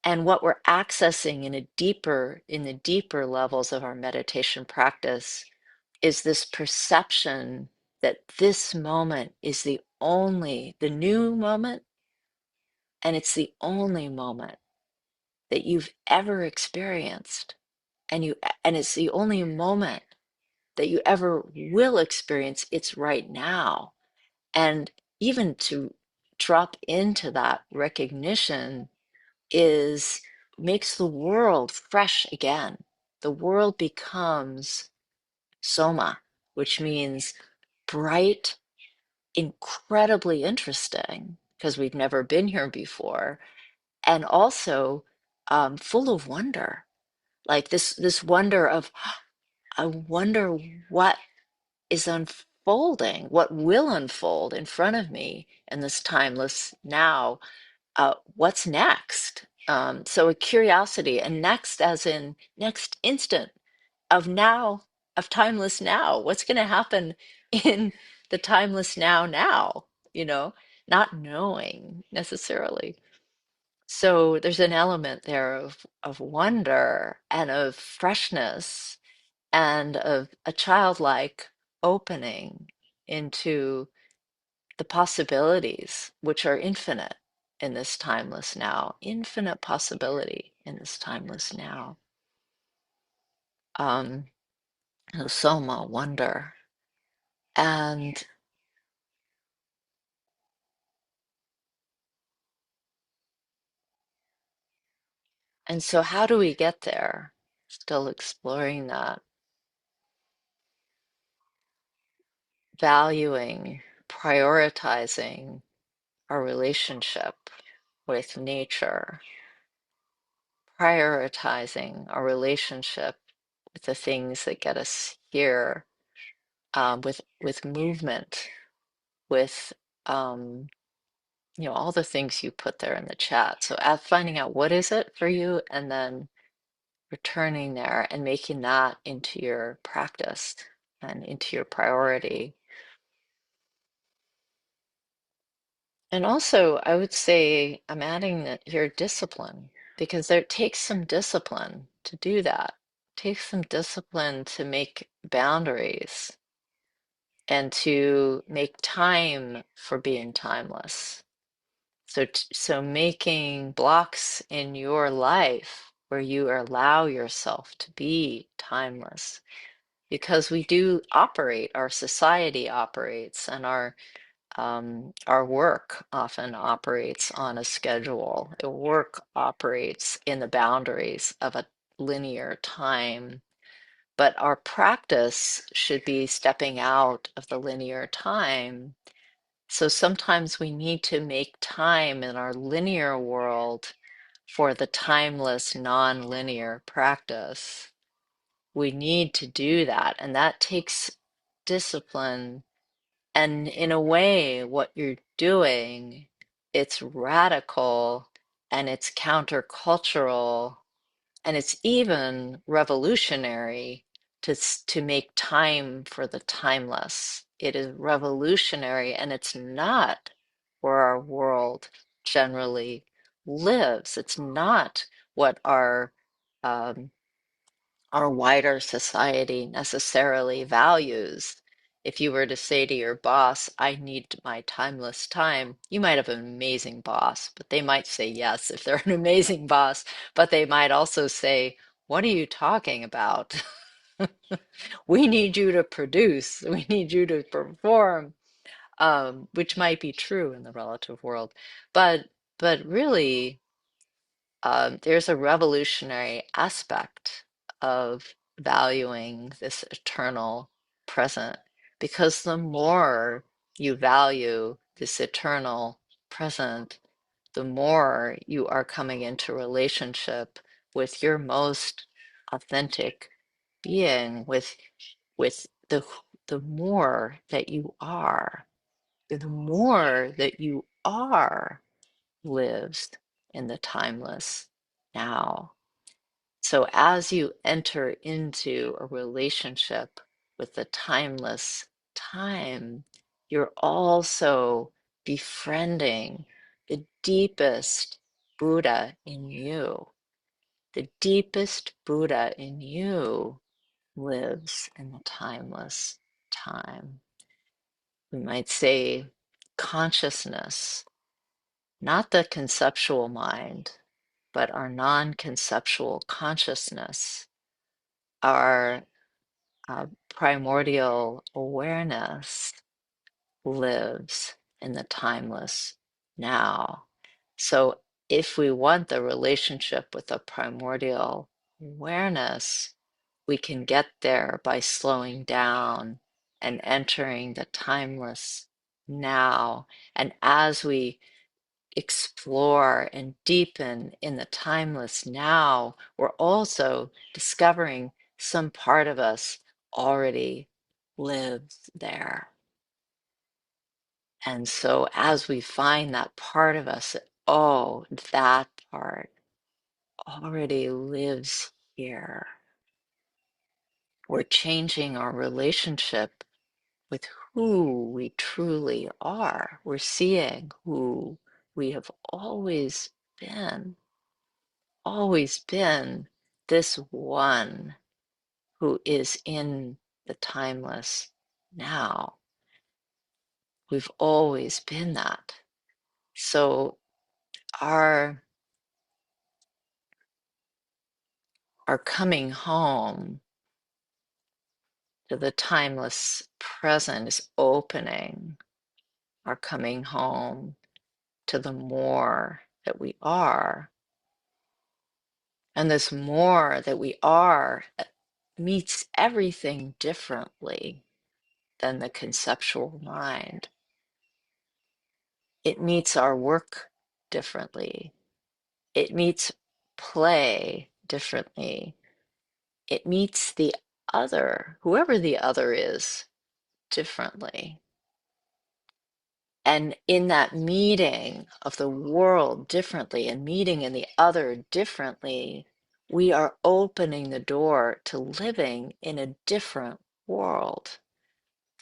And what we're accessing in the deeper levels of our meditation practice is this perception that this moment is the new moment, and it's the only moment that you've ever experienced. And it's the only moment that you ever will experience. It's right now. And even to drop into that recognition is makes the world fresh again. The world becomes soma, which means bright, incredibly interesting because we've never been here before, and also full of wonder, like this wonder of, I wonder what is unfolding, what will unfold in front of me in this timeless now. What's next? So a curiosity, and next as in next instant of now, of timeless now. What's going to happen in the timeless now, not knowing necessarily. So there's an element there of wonder and of freshness and of a childlike opening into the possibilities, which are infinite in this timeless now, infinite possibility in this timeless now. Um, Soma, wonder. And and so how do we get there? Still exploring that, valuing, prioritizing our relationship with nature, prioritizing our relationship with the things that get us here, with movement, with all the things you put there in the chat. So finding out what is it for you, and then returning there and making that into your practice and into your priority. And also, I would say I'm adding that your discipline, because there takes some discipline to do that. It takes some discipline to make boundaries and to make time for being timeless. So making blocks in your life where you allow yourself to be timeless, because we do operate, our society operates, and our work often operates on a schedule. The work operates in the boundaries of a linear time, but our practice should be stepping out of the linear time. So sometimes we need to make time in our linear world for the timeless, non-linear practice. We need to do that, and that takes discipline. And in a way, what you're doing, it's radical and it's countercultural and it's even revolutionary to make time for the timeless. It is revolutionary, and it's not where our world generally lives. It's not what um, our wider society necessarily values. If you were to say to your boss, I need my timeless time, you might have an amazing boss, but they might say yes if they're an amazing boss, but they might also say, what are you talking about? We need you to produce, we need you to perform, which might be true in the relative world. But really, there's a revolutionary aspect of valuing this eternal present, because the more you value this eternal present, the more you are coming into relationship with your most authentic being, with the more that you are, the more that you are lives in the timeless now. So as you enter into a relationship with the timeless time, you're also befriending the deepest Buddha in you. The deepest Buddha in you lives in the timeless time. We might say consciousness, not the conceptual mind, but our non-conceptual consciousness, our primordial awareness lives in the timeless now. So if we want the relationship with the primordial awareness, we can get there by slowing down and entering the timeless now. And as we explore and deepen in the timeless now, we're also discovering some part of us already lives there. And so as we find that part of us, oh, that part already lives here, we're changing our relationship with who we truly are. We're seeing who we have always been this one who is in the timeless now. We've always been that. So our our coming home to the timeless present is opening our coming home to the more that we are. And this more that we are meets everything differently than the conceptual mind. It meets our work differently. It meets play differently. It meets the other, whoever the other is, differently. And in that meeting of the world differently and meeting in the other differently, we are opening the door to living in a different world.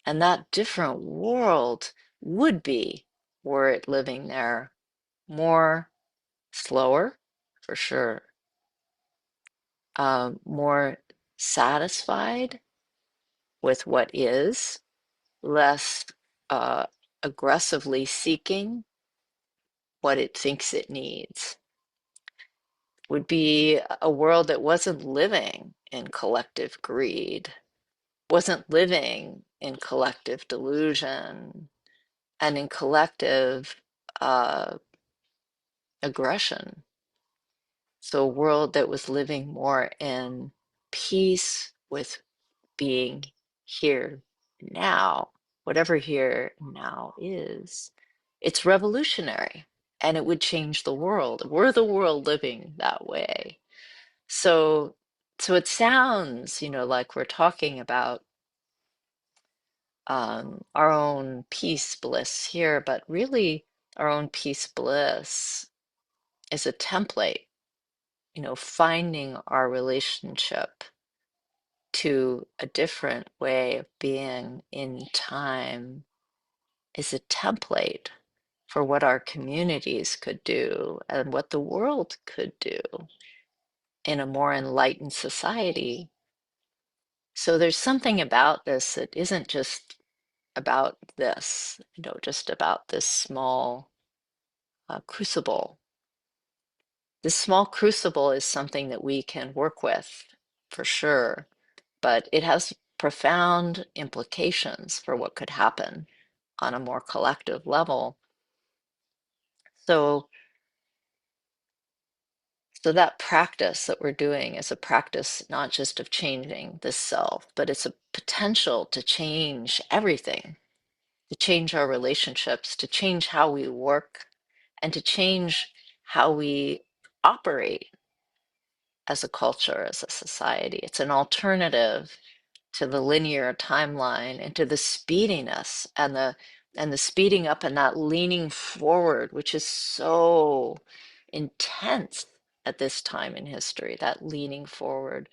And that different world would be, were it living there, more slower, for sure, more satisfied with what is, less uh, aggressively seeking what it thinks it needs, would be a world that wasn't living in collective greed, wasn't living in collective delusion, and in collective uh, aggression. So a world that was living more in peace with being here now, whatever here now is. It's revolutionary and it would change the world. We're the world living that way. So so it sounds, like we're talking about our own peace bliss here, but really our own peace bliss is a template, finding our relationship to a different way of being in time is a template for what our communities could do and what the world could do in a more enlightened society. So there's something about this that isn't just about this, just about this small crucible. This small crucible is something that we can work with for sure, but it has profound implications for what could happen on a more collective level. So, so that practice that we're doing is a practice not just of changing the self, but it's a potential to change everything, to change our relationships, to change how we work, and to change how we operate as a culture, as a society. It's an alternative to the linear timeline and to the speediness and the speeding up and that leaning forward, which is so intense at this time in history, that leaning forward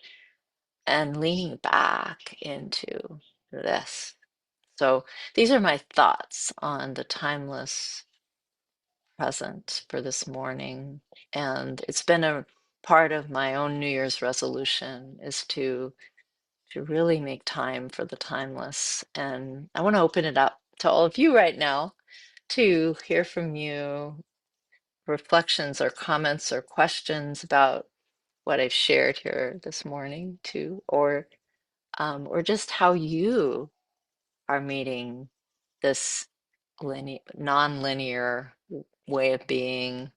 and leaning back into this. So these are my thoughts on the timeless present for this morning. And it's been a part of my own New Year's resolution is to really make time for the timeless. And I want to open it up to all of you right now to hear from you, reflections or comments or questions about what I've shared here this morning too, or just how you are meeting this non-linear way of being,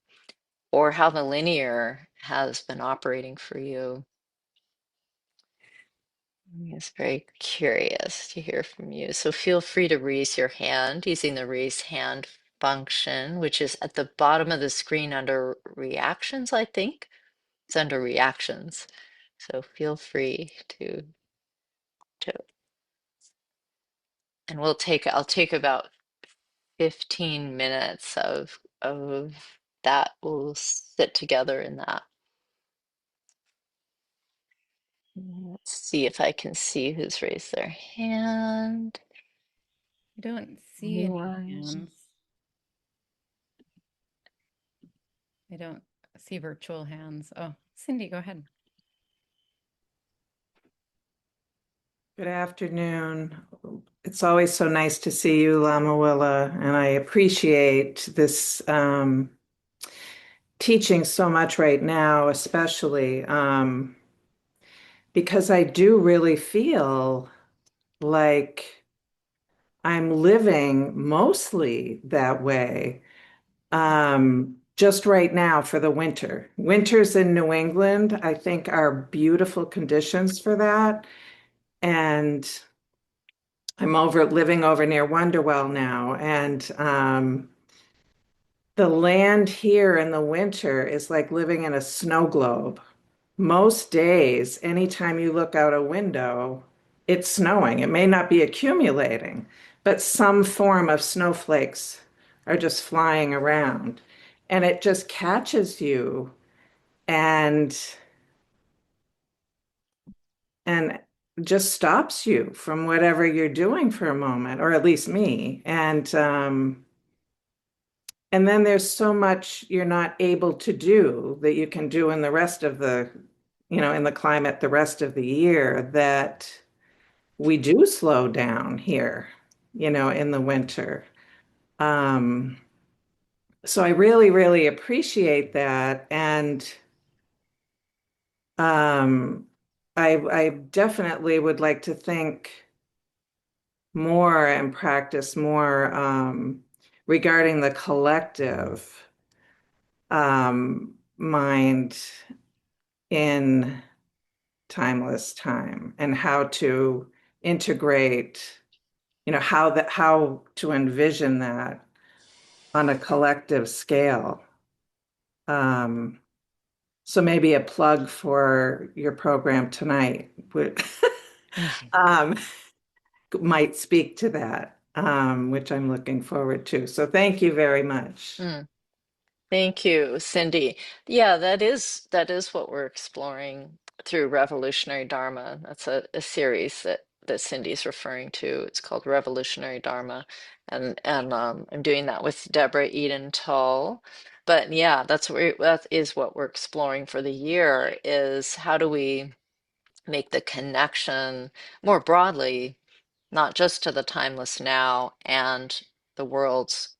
or how the linear has been operating for you. I'm just very curious to hear from you. So feel free to raise your hand using the raise hand function, which is at the bottom of the screen under reactions, I think. It's under reactions. So feel free to And I'll take about 15 minutes of that. We'll sit together in that. Let's see if I can see who's raised their hand. I don't see any Anyone? hands. I don't see virtual hands. Oh, Cindy, go ahead. Good afternoon. It's always so nice to see you, Lama Willa, and I appreciate this teaching so much right now, especially because I do really feel like I'm living mostly that way. Just right now for the winter. Winters in New England, I think, are beautiful conditions for that. And I'm over living over near Wonderwell now, and the land here in the winter is like living in a snow globe. Most days, anytime you look out a window, it's snowing. It may not be accumulating, but some form of snowflakes are just flying around, and it just catches you and and just stops you from whatever you're doing for a moment, or at least me. And then there's so much you're not able to do that you can do in the rest of the, in the climate the rest of the year that we do slow down here, in the winter. Um, so I really, really appreciate that. And um, I definitely would like to think more and practice more regarding the collective mind in timeless time and how to integrate, how to envision that on a collective scale. Um, so maybe a plug for your program tonight would um, might speak to that, which I'm looking forward to. So thank you very much. Mm. Thank you, Cindy. Yeah, that is what we're exploring through Revolutionary Dharma. That's a series that Cindy's referring to. It's called Revolutionary Dharma, and I'm doing that with Deborah Eden Tull. But yeah, that is what we're exploring for the year is how do we make the connection more broadly not just to the timeless now and the world's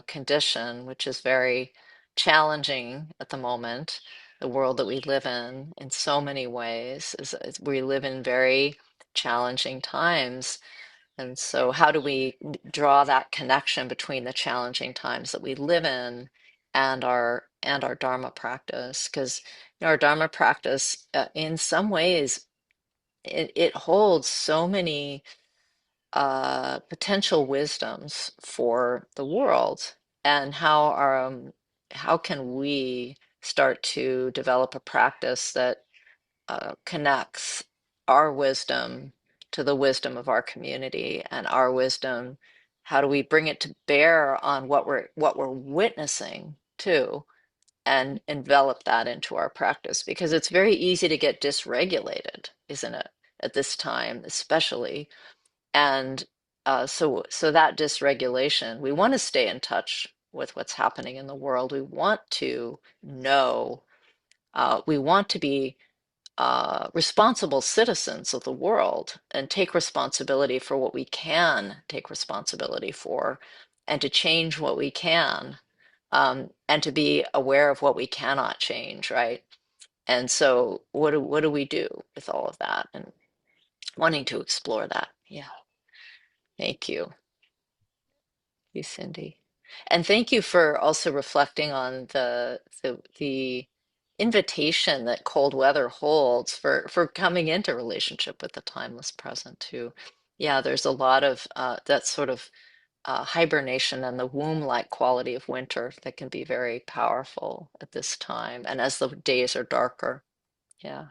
condition, which is very challenging at the moment. The world that we live in so many ways, is we live in very challenging times. And so, how do we draw that connection between the challenging times that we live in and our Dharma practice? Because our Dharma practice, in some ways, it holds so many potential wisdoms for the world and how can we start to develop a practice that connects our wisdom to the wisdom of our community and our wisdom, how do we bring it to bear on what we're witnessing too and envelop that into our practice because it's very easy to get dysregulated, isn't it, at this time especially, and so that dysregulation, we want to stay in touch with what's happening in the world. We want to know, we want to be responsible citizens of the world and take responsibility for what we can take responsibility for, and to change what we can, and to be aware of what we cannot change, right? And so, what do we do with all of that? And wanting to explore that. Yeah, thank you. You, Cindy. And thank you for also reflecting on the invitation that cold weather holds for coming into relationship with the timeless present too. Yeah, there's a lot of that sort of hibernation and the womb-like quality of winter that can be very powerful at this time, and as the days are darker. Yeah.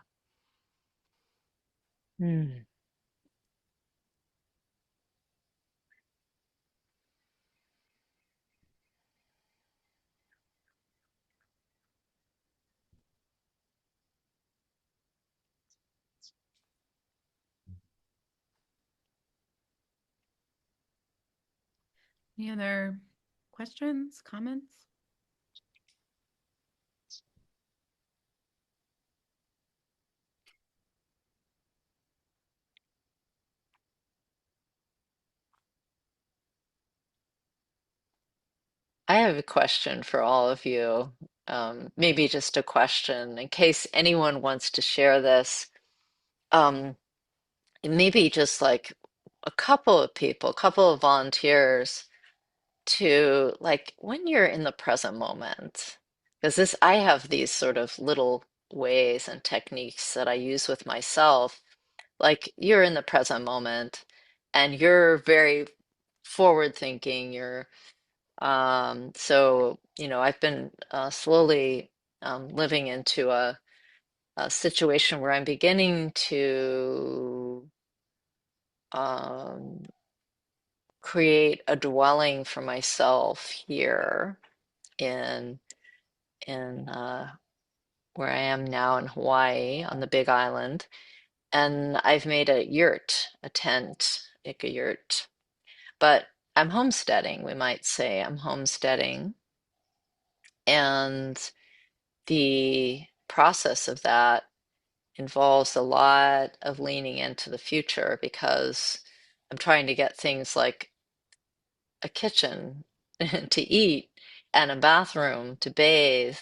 Hmm. Any other questions, comments? I have a question for all of you. Maybe just a question in case anyone wants to share this. Um, Maybe just like a couple of people, a couple of volunteers to like when you're in the present moment, because this I have these sort of little ways and techniques that I use with myself. Like you're in the present moment and you're very forward thinking. You're so I've been slowly living into a situation where I'm beginning to um, create a dwelling for myself here in in where I am now in Hawaii on the Big Island, and I've made a yurt, a tent, like a yurt. But I'm homesteading, we might say. I'm homesteading, and the process of that involves a lot of leaning into the future because I'm trying to get things like a kitchen to eat and a bathroom to bathe,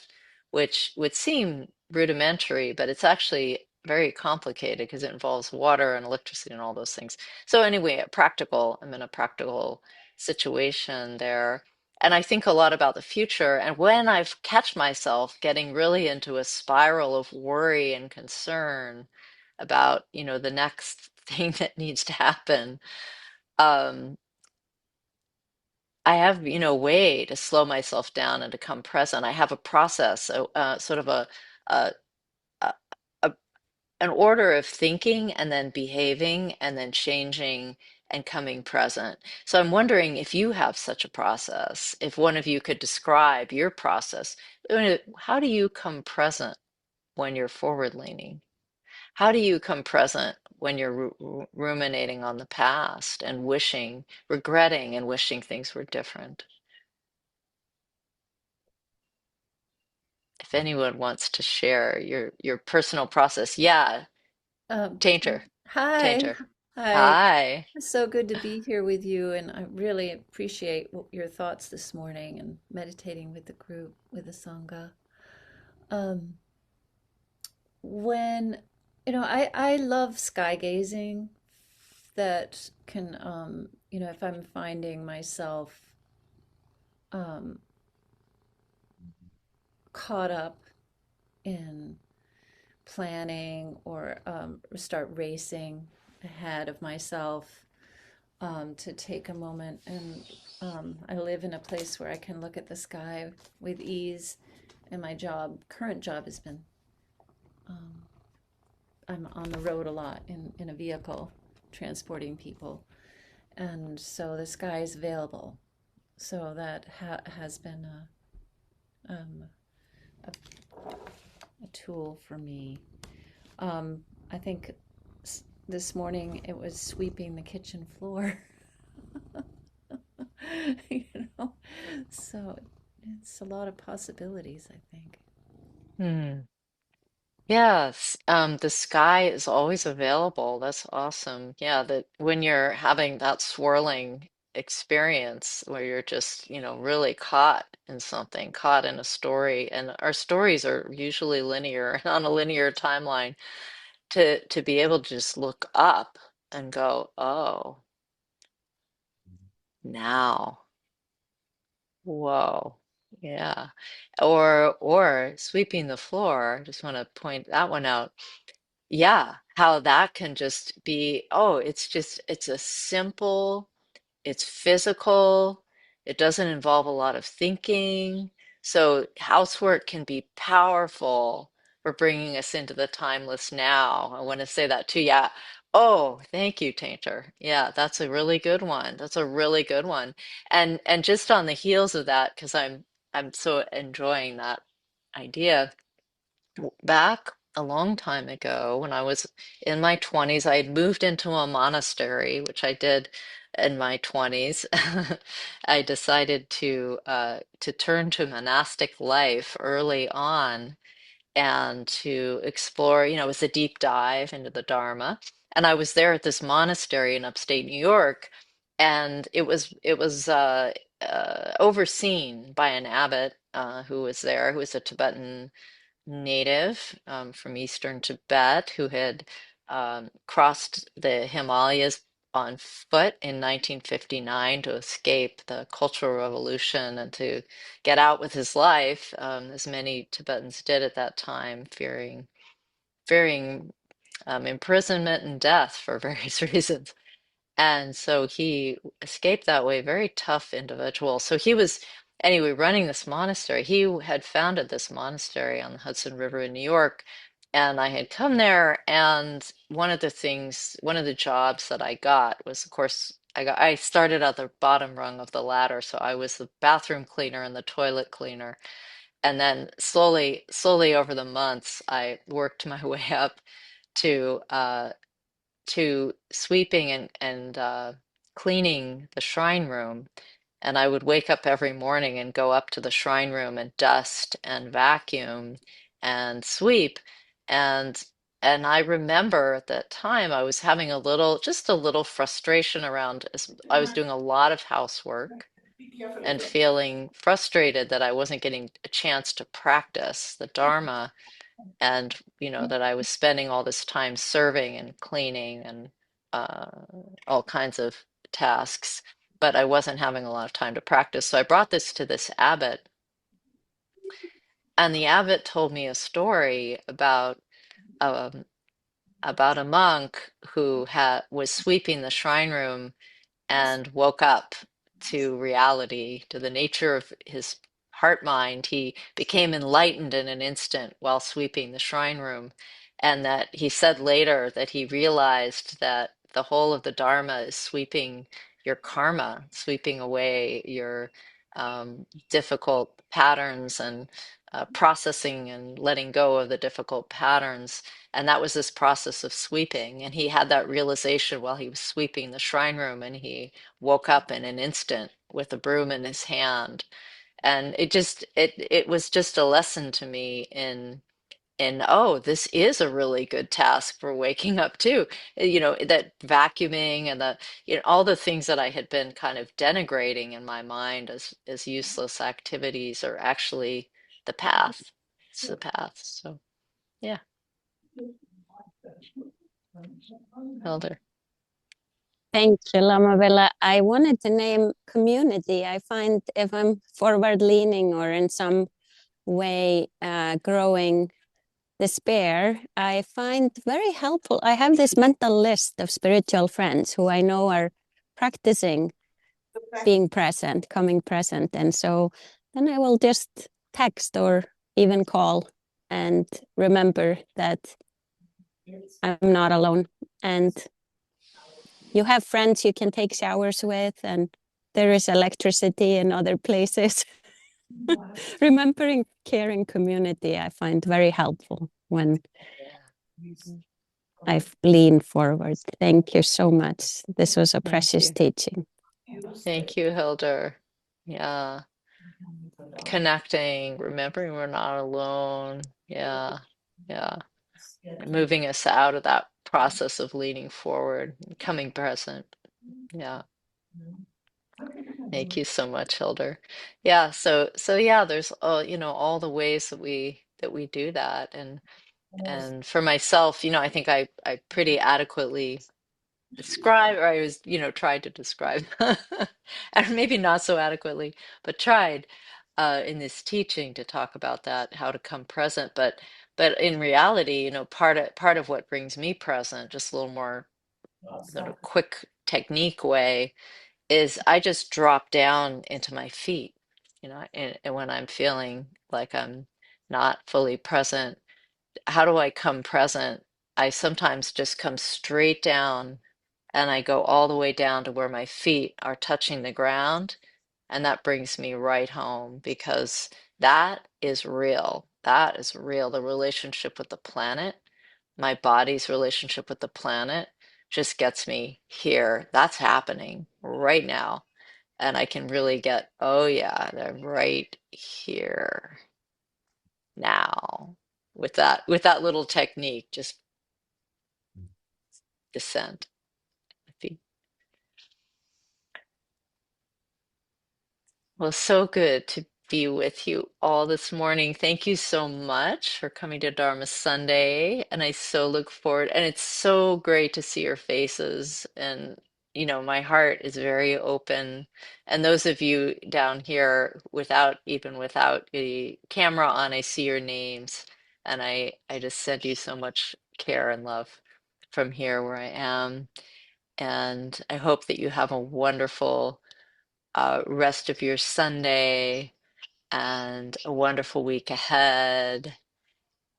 which would seem rudimentary, but it's actually very complicated because it involves water and electricity and all those things. So anyway, I'm in a practical situation there. And I think a lot about the future. And when I've catch myself getting really into a spiral of worry and concern about, the next thing that needs to happen, um, I have, a way to slow myself down and to come present. I have a process, sort of a, a, a an order of thinking and then behaving and then changing and coming present. So I'm wondering if you have such a process, if one of you could describe your process. How do you come present when you're forward leaning? How do you come present when you're ruminating on the past and wishing, regretting and wishing things were different? If anyone wants to share your personal process. Yeah, Um, Tainter, Hi. Tainter. Hi. Hi. It's so good to be here with you, and I really appreciate your thoughts this morning and meditating with the group, with the Sangha. Um, when, I love sky gazing that can, if I'm finding myself um, caught up in planning or start racing ahead of myself, to take a moment. And I live in a place where I can look at the sky with ease. And my current job has been, um, I'm on the road a lot in a vehicle transporting people. And so the sky is available. So that has been um, a, a tool for me. I think this morning it was sweeping the kitchen floor. you know, so it's a lot of possibilities, I think. Hmm. Yes, the sky is always available. That's awesome. Yeah, that when you're having that swirling experience where you're just, really caught in something, caught in a story, and our stories are usually linear on a linear timeline, to be able to just look up and go, oh, now. Whoa. Yeah. Or sweeping the floor. Just want to point that one out. Yeah, how that can just be, oh, it's a simple, it's physical, it doesn't involve a lot of thinking. So housework can be powerful for bringing us into the timeless now. I want to say that too. Yeah. Oh, thank you, Tainter. Yeah, that's a really good one. That's a really good one. And just on the heels of that, because I'm so enjoying that idea. Back a long time ago, when I was in my 20s, I had moved into a monastery, which I did in my 20s. I decided to turn to monastic life early on and to explore, it was a deep dive into the Dharma. And I was there at this monastery in upstate New York, and it was overseen by an abbot who was there, who was a Tibetan native from eastern Tibet who had crossed the Himalayas on foot in 1959 to escape the Cultural Revolution and to get out with his life, as many Tibetans did at that time, fearing imprisonment and death for various reasons. And so he escaped that way, very tough individual. So he was, anyway, running this monastery. He had founded this monastery on the Hudson River in New York. And I had come there, and one of the jobs that I got was, of course, I started at the bottom rung of the ladder. So I was the bathroom cleaner and the toilet cleaner. And then slowly over the months, I worked my way up to sweeping and cleaning the shrine room. And I would wake up every morning and go up to the shrine room and dust and vacuum and sweep. And I remember at that time I was having just a little frustration around, I was doing a lot of housework and feeling frustrated that I wasn't getting a chance to practice the Dharma, and that I was spending all this time serving and cleaning and uh, all kinds of tasks, but I wasn't having a lot of time to practice. So I brought this to this abbot, and the abbot told me a story um, about a monk who had was sweeping the shrine room and woke up to reality, to the nature of his heart mind. He became enlightened in an instant while sweeping the shrine room. And that he said later that he realized that the whole of the Dharma is sweeping your karma, sweeping away your difficult patterns and processing and letting go of the difficult patterns. And that was this process of sweeping. And he had that realization while he was sweeping the shrine room, and he woke up in an instant with a broom in his hand. And it was just a lesson to me in, oh, this is a really good task for waking up too. That vacuuming and all the things that I had been kind of denigrating in my mind as useless activities are actually the path. It's the path. So yeah, Elder. Thank you, Lama Villa. I wanted to name community. I find if I'm forward leaning or in some way growing despair, I find very helpful. I have this mental list of spiritual friends who I know are practicing being present, coming present. And so then I will just text or even call and remember that I'm not alone. And you have friends you can take showers with, and there is electricity in other places. Remembering caring community, I find very helpful when I've leaned forward. Thank you so much. This was a precious teaching. Thank you, Hildur. Yeah, connecting, remembering we're not alone. Yeah, yeah. Moving us out of that process of leaning forward, coming present. Yeah. Thank you so much, Hildur. Yeah, so yeah, there's all the ways that we do that. And for myself, I think I pretty adequately describe, or I was, tried to describe, and maybe not so adequately, but tried in this teaching to talk about that, how to come present. But in reality, part of what brings me present, just a little more sort of quick technique way, is I just drop down into my feet, and when I'm feeling like I'm not fully present, how do I come present? I sometimes just come straight down, and I go all the way down to where my feet are touching the ground. And that brings me right home, because That is real. That is real. The relationship with the planet, my body's relationship with the planet just gets me here. That's happening right now. And I can really get, oh yeah, they're right here now with that little technique, just descent. Well, so good to be with you all this morning. Thank you so much for coming to Dharma Sunday. And I so look forward, and it's so great to see your faces. And, my heart is very open. And those of you down here, even without the camera on, I see your names. And I just send you so much care and love from here where I am. And I hope that you have a wonderful rest of your Sunday and a wonderful week ahead.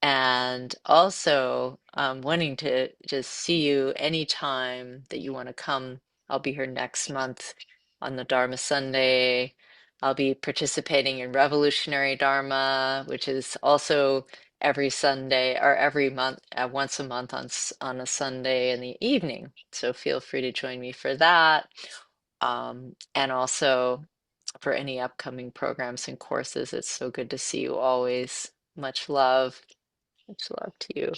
And also, wanting to just see you anytime that you want to come. I'll be here next month on the Dharma Sunday. I'll be participating in Revolutionary Dharma, which is also every Sunday or every month, once a month on a Sunday in the evening. So feel free to join me for that. And also for any upcoming programs and courses. It's so good to see you always. Much love. Much love to you.